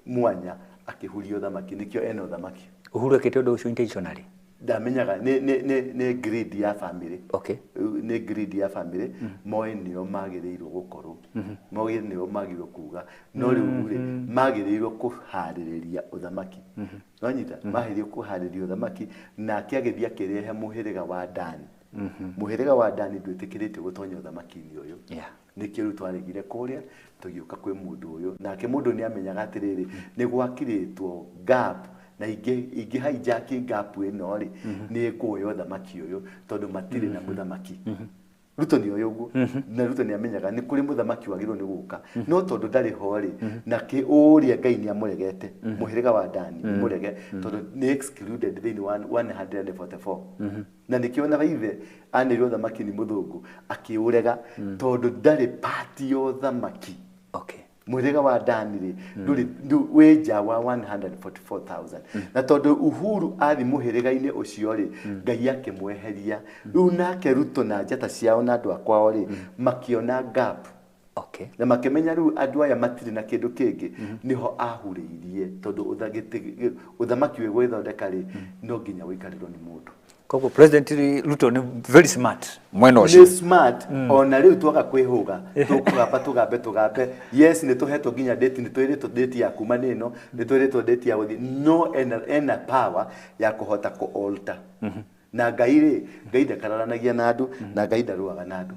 mwanya akihurio thamaki nikio eno thamaki Uhuru ekete undu ucio intentionally ndamenyaga ne grid ya family okay ne grid ya family moe nio magirirwo gukorwo moe nio magirwo kuga no riu magirirwo kuhaririria uthamaki wanyita mahirio kuhaririria uthamaki na kiagithia kirehe muhiriga wa Dani muhiriga wa Dani ndwitikirite gutonya uthamaki-ini uyu nikio riu twarigire kuria tugiuka kwi mundu uyu nake mundu ni amenyaga atiriri ni gwakiritwo gap na ingi hijack gap ino ri ni kuoyo thamaki uyu tondu matire na muthamaki Ruto ni oyo guo na Ruto ni amenyaga ni kuri muthamaki wagirwo ni guka no tondu ndari ho ri na ki uria Ngai ni amuregete muhiriga wa Dani murege tondu ni excluded thini 144 na nikiona vaithe anirwo thamaki ni muthungu akiurega tondu ndari party yo thamaki okay muhiriga wa Dani ri nduri weja wa 144,000 na tondu Uhuru athi muhiriga-ini ucio ri Ngai akimweheria riu nake Ruto na njata ciao na andu akwao ri makiona gap okay na makimenya riu andu aya matiri na kindu kingi niho ahuriirie tondu uthamaki we gwithondeka ri no nginya wikarirwo ni mundu koguo President Ruto ni very smart mweno ucio ni smart ona riu twaga kwihuga tugambe yes ni tuhetwo nginya date ni twiritwo date ya kuma nino ni twiritwo date ya guthi no ena power ya kuhota ku alter na Ngai ndakararanagia na andu na Ngai ndaruaga na andu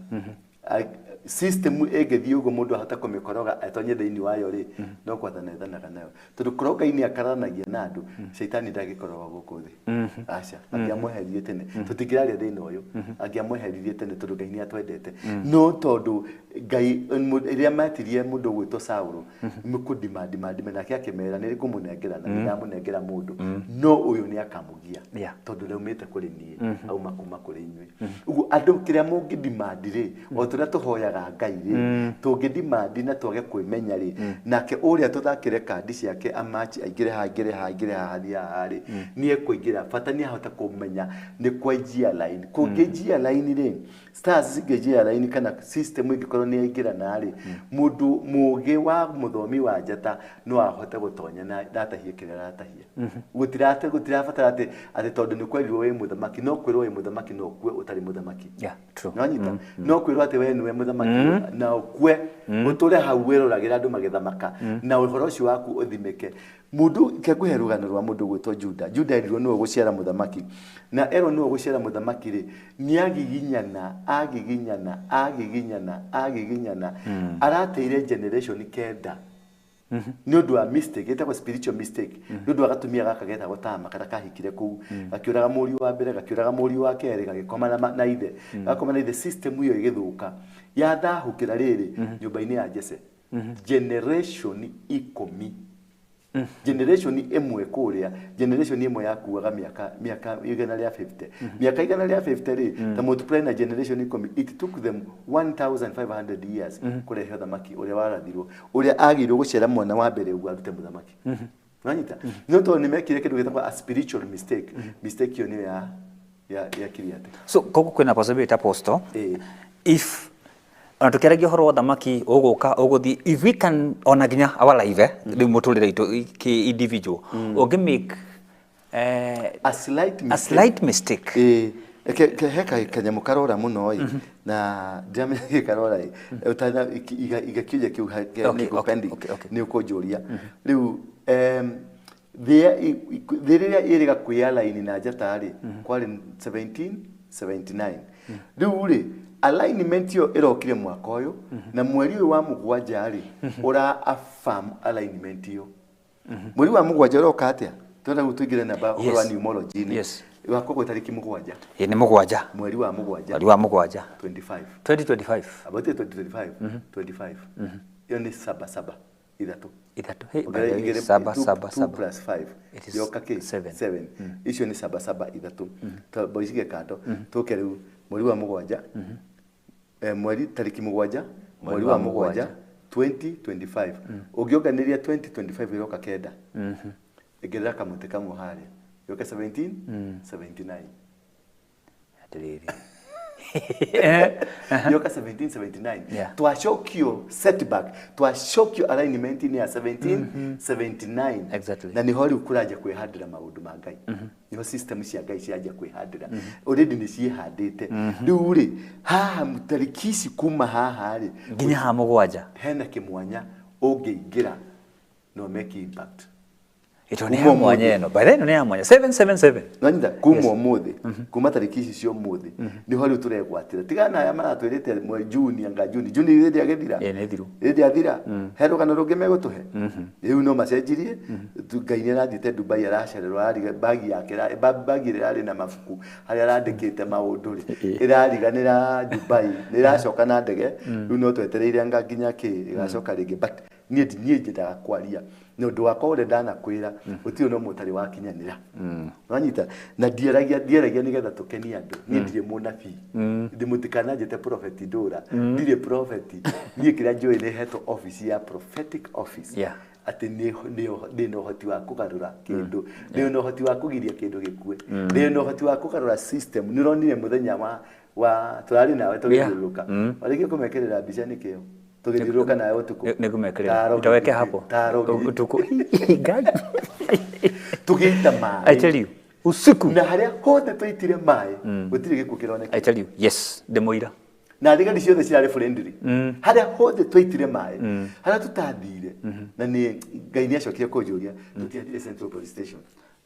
system egethio ugo mundu ahota kumikoroga atonye thiini wayo ri no kwathana thanaga nayo tondu koroga ini akaranagia na andu shaitani ndagikoroga guku thi acha angiamweherie tene tutikiraria thiini uyu angiamweherie tene tondu Ngai ni atwendete no tondu Ngai iria matirie mundu gwitwo Saulu mukudimandi nake akimera ni kumunengera na ndamunengera mundu no uyu ni akamugia tondu raumite kuri nie au makuma kuri inywe ugu andu kiria mungidimandi ri o turia tuhoya Ngai ri tungidimandi na twage kwimenya ri nake uria tuthakire kandi ciake amachi aingire hathia ri ni ekuingira bata ni ahota kumenya ni kwa jia line kungejia line ri stars zingejia line kana system igikorwo ni aingira na ri mundu mugi wa muthomi wa njata no ahote gutonya na datahie kire ratahia gutirabatara ati tondu ni kwerirwo we muthamaki no kwirwo we muthamaki no kwe utari muthamaki true no nyita no kwirwo ati we niwe muthamaki mũthamaki na ukwe utule hau werũragira andu magithamaka na uhoro ucio waku uthimeke mundu kekuhe rugano rwa mundu gwitwo Juda erirwo niwe guciara mũthamaki na ero niwe guciara mũthamaki ri ni agiginyana arateire generation kenda ni undu wa mistake etagwo spiritual mistake ni undu agatumia gaka getha gutama kana kahikire ku gakiuraga muri wa mbere gakiuraga muri wa keri gagikoma na ithe gakoma na ithe system iyo igithuka yathahukira riri nyumba-ini ya Jesse generation ikomi generation imwe kuria generation imwe yakuaga miaka igana ria 50 miaka igana ria 50 ri ta multiply na generation ikomi it took them 1500 years kurehe thamaki uria warathirwo uria agirwo gucera mwana wa mbere ugu arute muthamaki nanyita no to ni mekire kindu gitagwa a spiritual mistake yo ni ya kiriate so koko kwina possibility apostle if tukeragia horo wa thamaki uguka uguthi if we can ona ginya our life ndi muturire itu ki individual ugi make a slight mistake ke heka kanyamu karora muno na ndame karora utana igakije kiu ni pending ni ukonjuria riu thiria iriga kuyala ini na jatari kwali 1779 riu ri alignment yo irokire mwaka uyu na mweri wa mugwanja ri ura affirm alignment yo mweri wa mugwanja roka atia tonda gutugire namba wa numerology ni wakoko tariki mugwanja ni mugwanja mweri wa mugwanja 25 2025 about 2025 yo ni 77 ithatu hey saba 2 plus 5 yoka ke 7 icio ni 77 ithatu to boisige kato tokere mweri wa mugwanja mweri tariki mugwanja mweri wa mugwanja 2025 ugioganiria 2025 yoka kenda egerera kamuti kamwe haria yoka 1779 atiriri yoka 1779 twashokio setback twashokio alignment ni ya 1779 exactly na ni hori ukuraje kwihadira maundu ma Ngai niho system cia Ngai ciaje kwihadira already ni cihandite riu ri haha mutarikisi kuma haha ri nginya ha mugwanja hena kimwanya ungiingira no make impact ito ni hamwanya eno by then ni hamwanya 777 nanda kuma muthi kuma tarikisi cio muthi ni hori turegwatira tigana aya maratwirite mwe Juni anga Juni ridi agethira ni thiru ridi athira hero kana rungi megutuhe riu no macenjirie Ngai rathite Dubai aracererwo ari bagi yake bagi rari na mafuku haria arandikite maundu ri irariganira Dubai niracoka na ndege riu no twetereire anga nginya ki igacoka ringi but nie njendaga kwaria no ndu wakwa ure ndana kwira utio no mutari wakinyanira wanyita na dieragia nigetha tukeni andu nie ndire munabii ndi mutikana jete prophet Ndura ndire prophet nie kira joy ne heto office ya prophetic office ati ni no hoti wa kugarura kindu ni no hoti wa kugiria kindu gikue ni no hoti wa kugarura system ni ronire muthenya wa turari nawe tugiruka walike kumekerera mbica nikio tugiruka nawe utuku nigumekerera itaweke hapo utuku Ngai tugita mai I tell you usiku na haria hothe twaitire mai gutire giku kironeka I tell you yes demoira na thigari ciothe cirari friendly haria hothe twaitire mai haria tutathire na ni Ngai ni acokire kunjuria tutiathire Central Police Station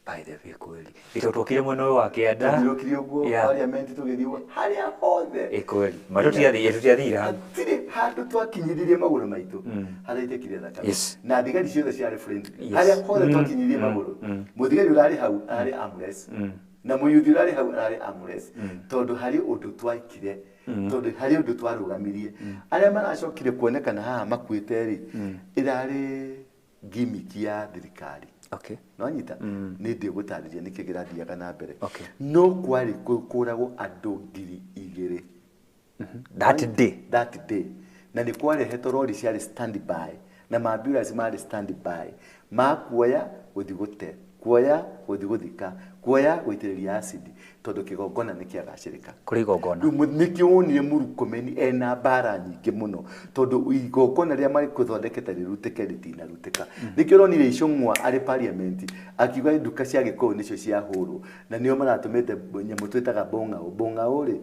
by the way kweli itotokire mweno wa kianda ndokire uguo parliament tugithiwa haria hothe kweli tutiathira tire handu twakinyiririe maguru maitu haria itekire thakame na thigari ciothe cirari friendly haria hothe twakinyiririe maguru muthigari urari hau ari amress na muyuthi urari hau ari amress tondu hari undu twakire tondu hari undu twarugamirie aria maracokire kuonekana haha makuite ri irari gimmick ya thirikari okay no nyita ni ndi gutariria nikigirathia na mbere no kwari kuragwo andu 2,000 that day na ni kwari hetorori ciari stand by na maambulance mari stand by makuoya guthigute kuoya guthiguthika kuoya guitiriria acid tondu kigongona nikiagacirika kuri igongona nikionire murukomeni ena bara nyingi muno tondu igongona ria mari kuthondeketa rirutike ritinarutika nikionire icungwa ari parliament akiuga nduka cia gikoo nicio cia huru na nio maratumite nyamu twitaga bonga uri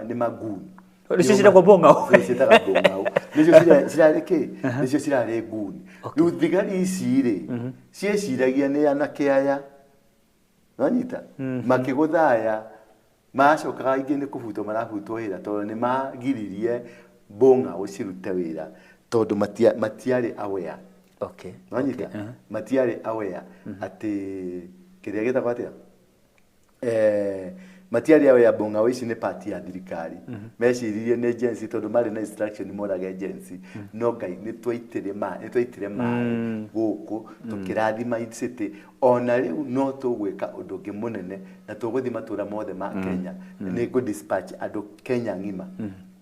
ni maguni Nicio cira kubonga. Citaga bongao. Nicio cirarĩ kĩ? Nicio cirarĩ nguni. Rĩu thigari ici rĩ cieciragia nĩ anake aya. Wanyita? Makĩgũthaya macokaga ingĩ nĩ kũbutwo marabutwo wĩra tondũ nĩ magiririe bongao cirute wĩra tondũ matiarĩ aware. Okay. Wanyita? Matiarĩ aware atĩ kĩrĩa gĩtagwo atĩa? Matiarĩ aware bongao ici nĩ part ya thirikari. Meciririe nĩ agency tondũ marĩ na instruction moraga agency. No Ngai nĩ twaitire maĩ gũkũ tũkĩrathima city. Ona rĩu no tũgwĩka ũndũ ũngĩ mũnene na tũgũthiĩ matũũra mothe ma Kenya. Nĩ dispatch andũ Kenya ng'ima.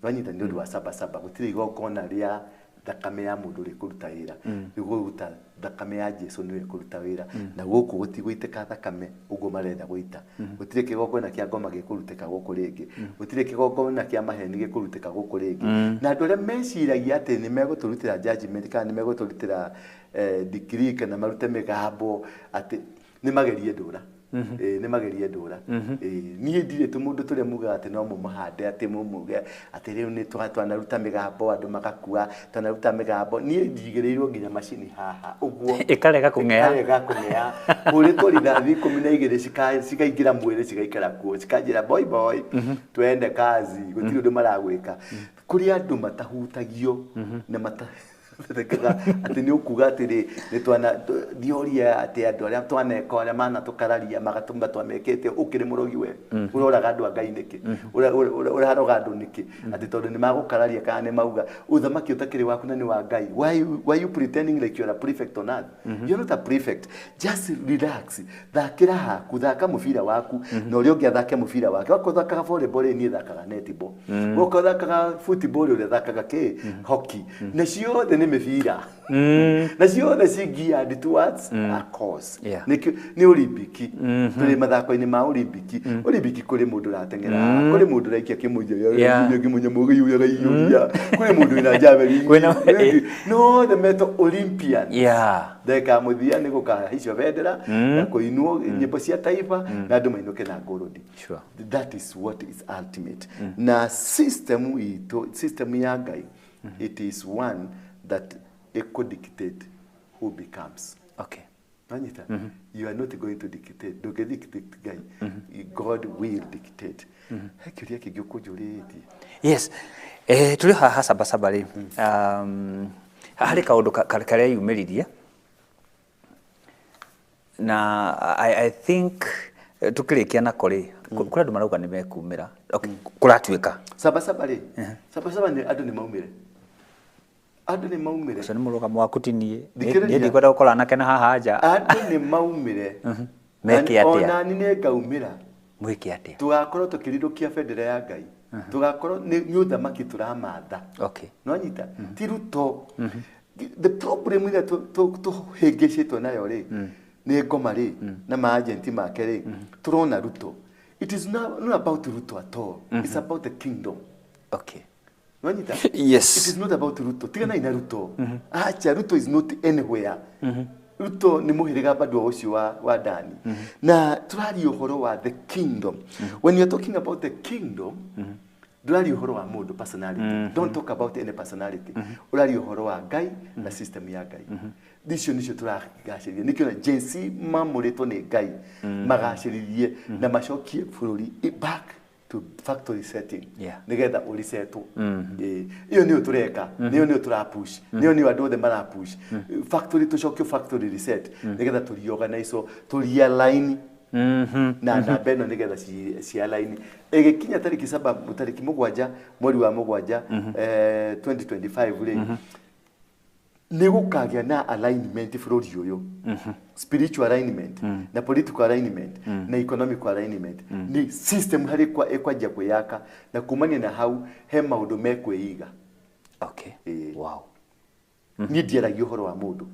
Wanyita nĩ ũndũ wa Sabasaba gũtirĩ igongona rĩa thakame ya mũndũ rĩ kũruta wĩra. Rĩu gũruta thakame ya Jesũ nĩwe kũruta wĩra. Na gũkũ gũtigũitĩka thakame ũguo marenda gũita. Gũtirĩ kĩgongona kĩa ngoma gĩkũrutĩka gũkũ rĩngĩ. Gũtirĩ kĩgongona kĩa maheni gĩkũrutĩka gũkũ rĩngĩ. Na andũ arĩa meciragia atĩ nĩ megũtũrutĩra judgment kana nĩ megũtũrutĩra decree kana marute mĩgambo atĩ nĩ magerie ndũra. Nĩ magerie ndũra. Niĩ ndirĩ mũndũ tũrĩa mugaga atĩ no mũmahande atĩ mũmuge atĩ rĩu nĩ twanaruta mĩgambo andũ magakua twanaruta mĩgambo. Niĩ ndigĩrĩirwo nginya macini haha ũguo ikarega kũng'ea kũrĩtwo rithathi 12 cikaingĩra mwĩrĩ cigaikara kuo cikanjĩra boy twende kazi gũtirĩ ũndũ maragwĩka. Kũrĩ andũ matahutagio na atĩ nĩ ũkuga atĩrĩ nĩ twana thioria atĩ andũ arĩa twaneka arĩa manatũkararia magatũma twamekĩte ũkĩrĩ mũrogi we ũroraga andũ a Ngai nĩkĩ ũraroga andũ nĩkĩ atĩ tondũ nĩ magũkararia kana nĩ mauga ũthamaki ũtakĩrĩ waku na nĩ wa Ngai. Why you pretending like you're a prefect on earth? You're not a prefect. Just relax. Thakĩra haku thaka mũbira waku na ũrĩa ũngĩ athake mũbira wake. Wakorwo thakaga volleyball niĩ thakaga netball. Wakorwo thakaga football ũrĩa thakaga kĩ hockey. Na ciothe nĩ mĩbira. Na ciothe cigeared towards a cause. Nĩ Olimpiki. Tũrĩ mathako-inĩ ma Olimpiki. Olimpiki kũrĩ mũndũ rateng'era, kũrĩ mũndũ raikia kĩmũnja kĩmũnja mũgĩ ũrĩa gaiyũria, kũrĩ mũndũ wĩna javelin. No the metal Olympians. Ndeka mũthia nĩ gũkahicio bendera na kũinwo nyĩmbo cia taifa na andũ mainũke na ngũrũdi. That is what is ultimate. Na system ya Ngai, it is one that it could dictate who becomes. Okay. You are not going to dictate. Don't dictate Ngai. God will dictate. Hakĩria kĩngĩ ũkũnjũrĩtie. Yes. Tũrĩ haha Sabasaba rĩ. Harĩ kaũndũ karĩa yumĩririe. Na I think tukĩrĩkia nako rĩ kũrĩ andũ marauga nĩ mekumĩra. Kũratuĩka. Sabasaba rĩ. Sabasaba nĩ andũ nĩ maumĩre. Andũ nĩ maumĩre. Ũcio nĩ mũrũgamo waku ti niĩ. Niĩ ndikwenda gũkora anake na haha nja. Andũ nĩ maumĩre. Meke atĩa? Ona niĩ nĩ ngaumĩra. Mwĩke atĩa? Tugakorwo tũkĩrirũkia bendera ya Ngai. Tugakorwo nĩ ũthamaki tũramatha. Okay. No nyita ti Ruto. The problem ĩrĩa tũhĩngĩcĩtwo nayo rĩ nĩ ngoma rĩ na maagenti make rĩ tũrona Ruto. It is not about Ruto at all. It's about the kingdom. Okay. Yes. It is not about Ruto. Tigana ina Ruto. Acha Ruto is not anywhere. Ruto ni muhiriga bado ucio wa Dani. Na turari uhoro wa the kingdom. When you're talking about the kingdom, turari uhoro wa mundu personality. Don't talk about any personality. Urari uhoro wa Ngai na system ya Ngai. Dicio nicio turagacĩrithia. Nikio na jensi mamuritwo ni Ngai. Magacĩrithie na macokie bururi back to factory setting. Nigetha urisetwo. Iyo niyo tureka. Niyo turapush. Niyo andũ othe marapush. Factory tucokio factory reset. Nigetha turiorganize turialign. Na namba ĩno nigetha cialign. Ĩgĩkinya tariki 7 tariki 7 mweri wa 7 2025 rĩ. Nĩ gũkagĩa na alignment bũrũri ũyũ. Spiritual alignment na political alignment na economic alignment ni system harĩ kwanja kwĩyaka na kumania na hau he maũndũ mekwĩiga. Okay. Wow. Niĩ ndiaragia ũhoro wa mũndũ.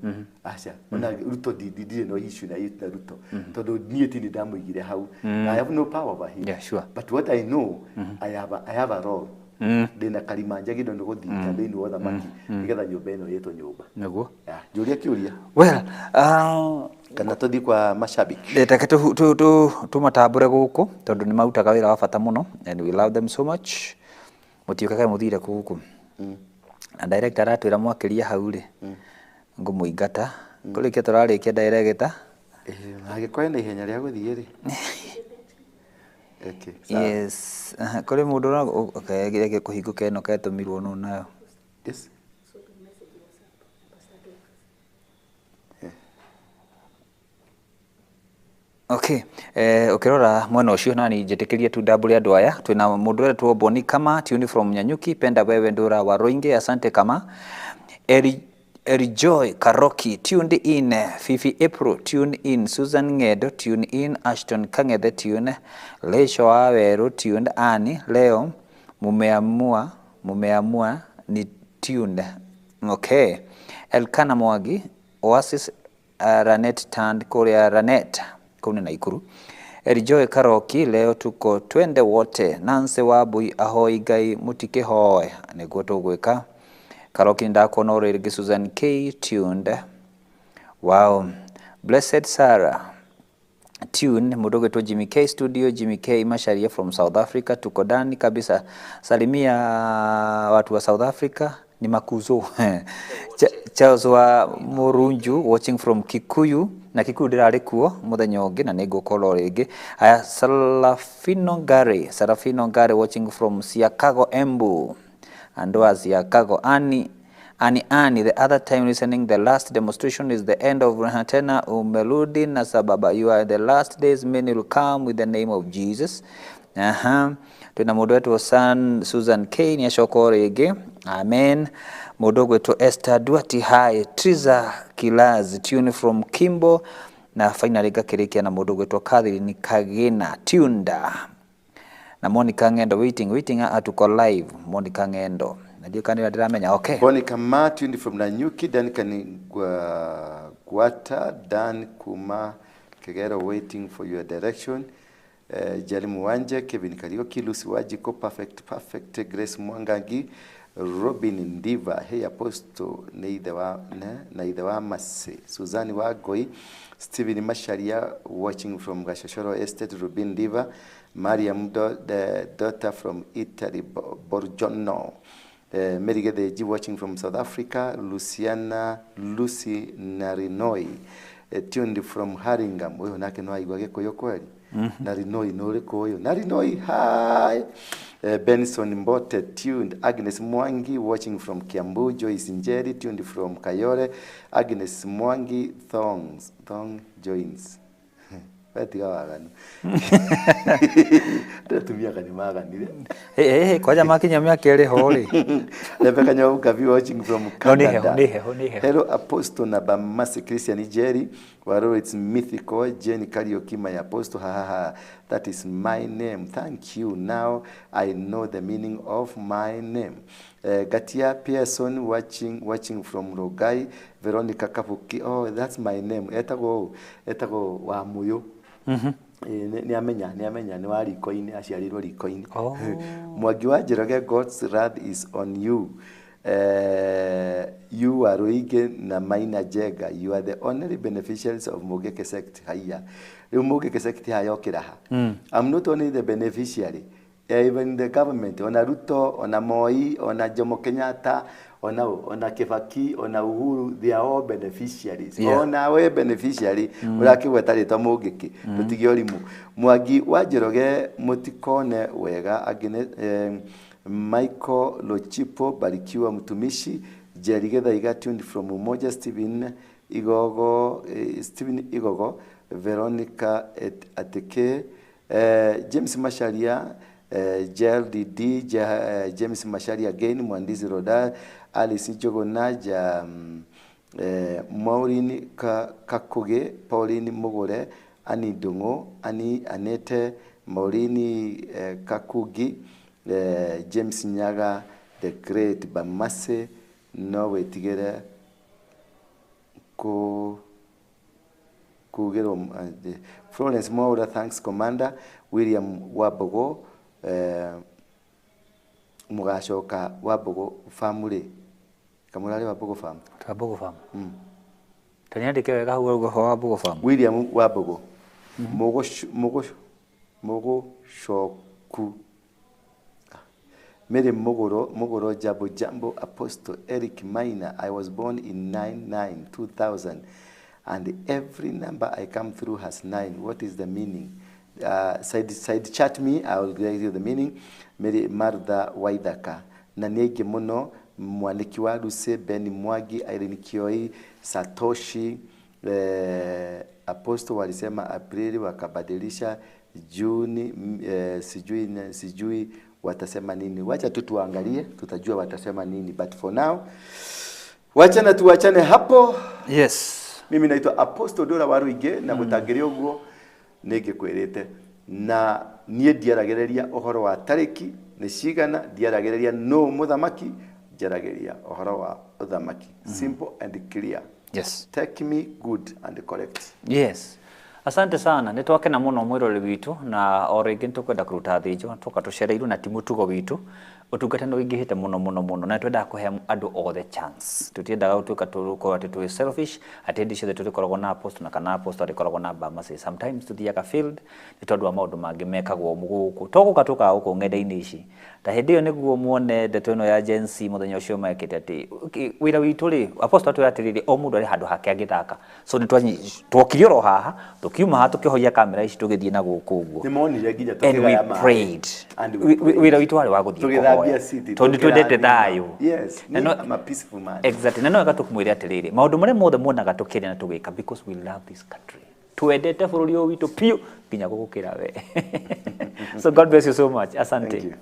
Aca ona Ruto ndirĩ no issue na Ruto tondũ niĩ ti ndamũigire hau. I have no power over him. Yeah, sure. But what I know, I have a role. Ndĩna karima njagĩrĩirwo nĩ gũthika thĩinĩ wa ũthamaki nĩgetha nyũmba ĩno yĩtwo nyũmba. Nĩguo. Njũria kĩũria. Well, kana tũthiĩ kwa mashabiki. Ndeteke tũmatambũre gũkũ tondũ nĩ marutaga wĩra wa bata mũno and we love them so much. mutiukage muthire kuku na director atwira mwakiria hau ri ngumuingata kurikia turarikia director agikoe na ihenya ria guthie ri okay yes kuri mundu no okay kuhinguka eno ketumirwo no nayo yes okay ukirora mwena ucio nani njitikirie tu double andu aya twina mundu wetwo Boni Kama tune from Nyanyuki penda wewe ndura wa Roinge asante Kama Joy Karoki tuned in Fifi April tune in Susan Ngedo tune in Ashton Kang'ethe tune Lesho Aweru tuned Ani leo mumeamua ni tuned okay Elkana Mwagi Oasis Ranet Tand Korea Ranet kuna Naikuru Joy Karoki leo tuko twende wote Nancy Wabui ahoi Ngai mutike hoe niguo tugwika Karoki ndakona urigi Susan K tuned wow Blessed Sarah tune mudogo to Jimmy K studio Jimmy K Masharia from South Africa tuko ndani kabisa salimia watu wa South Africa ni makuzo Charles wa Murunju watching from Kikuyu na Kikuyu ndirari kuo muthenya ungi na nigukorwo ringi aya Sarafino Ngare watching from Siakago Embu and was Siakago Ani the other time listening the last demonstration is the end of Tena umeludi na sababa you are the last days many will come with the name of Jesus tuna mundu wetu Susan K ni ashoko rege amen mundu wetu Esther Duati Hai Triza Kilazi tune from Kimbo na finally gakirikia na mundu wetu Catherine Kagina Tunda na Monica Ngendo waiting atuko live Monica Ngendo najua kanira ndiramenya okay Boni Kama tuned from Nanyuki Dan Kwata Dan Kuma Kegero waiting for your direction Jali Muwanje Kevin Karioki Lucy Wajiko perfect Grace Mwangangi Robin Ndiva Hey Apostle Naidewa Mase Suzani Wagoi Steven Masharia watching from Gashashoro Estate Robin Ndiva Mariam the daughter from Italy Borgiorno Mary Gedeji watching from South Africa Lucy Narinoi tuned from Haringam wewe nake no aigwa gikuyu kweli Narinoi no ri kuyu Narinoi hi Benson Mbote tuned Agnes Mwangi watching from Kiambu Joyce Njeri tuned from Kayore Agnes Mwangi thong joins Batiga waganu Tatumia kanima hey kwa jamaa kinyamia kere hori Rebecca Nyauka watching from Canada Nihe. Hello Apostle na Bamasi Christian Jerry Waro it's mythical Jenny Karioki my Apostle that is my name thank you now I know the meaning of my name Gatia Pearson watching from Rogai Veronica Kapuki oh that's my name etago wa muyo ni amenya ni wari koini aciarirwo rikoini Mwagi wa Njoroge God's wrath is on you you are Roige na Maina Jega you are the only beneficiaries of Mogeke sect haya Mogeke sect haya okiraha I'm not only the beneficiary even the government ona Ruto ona Moi ona Jomo Kenyatta ona Kibaki ona Uhuru they are all beneficiaries ona we beneficiary urakigweta rita Mogeke tutige orimu Mwagi wa Njoroge mutikone wega agine Michael Lochipo Barikiwa mtumishi Jerry Gethaiga tuned from Umoja Steven Igogo Veronica Ateke James Masharia JLDD James Masharia again Mwandizi Roda Alice Jogonaja Maureen Kakoge Pauline Mogore Ani Dungo Ani Anete Maureen Kakugi James Nyaga the great Bamase no way together Florence Maura thanks Commander William Wabogo Mugashoka Wabogo family Kamurale Wabogo farm Tanyandike wega huo Wabogo farm William Wabogo Mogo shoku Mary Mogoro Jambo Apostle Eric Maina. I was born in 9/9/2000, and every number I come through has 9. What is the meaning? Side chat me, I will give you the meaning. Mary Martha Waithaka. Na nienge muno mwandiki wa Luce Ben Mwagi, Irene Kioi, Satoshi, Apostle walisema Aprili wakabadilisha Juni, sijui watasema nini. Wacha tu tuangalie, tutajua watasema nini. But for now, wacha na tuachane hapo. Yes. Mimi naitwa Apostle Dora Waruige na gutagiria uguo nige kwirite na nie ndiaragereria uhoro wa tariki ni cigana, ndiaragereria no muthamaki, ndiaragereria uhoro wa uthamaki. Simple and clear. Yes. Take me good and correct. Yes. Asante sana. Nitwake na muno mwirore witu na orege tukwenda kuruta thijo tukatucereiru na timu tugo witu utungata no ingihite muno na twenda kuhe andu all the chance. Tutiendaga utuka turuko ati tu selfish atendi ciothe turikoragwo na post na kana post arikoragwo na bama say sometimes tuthiaga field nitondu wa maundu mangi mekagwo muguku toguka tuka uko ng'enda-ini ici ta hindi yo niguo muone ndeto ino ya agency muthenya ucio mekite ati wira witu ri apostle atu yatiriri o mundu ari handu hake agithaka so twokire ro haha tukiuma ha tukihoia kamera ici tugithie na guku uguo nimonire nginya tukigaya ma prayed wira witu ari wa guthie tondu twendete thayo. Yes, I'm a peaceful man. Exactly. Na no agatukumuire atiriri maundu mare mothe muonaga tukire na tugika because we love this country. Twendete bururi uyu witu piu nginya gugukira we. So God bless you so much. Asante. Thank you.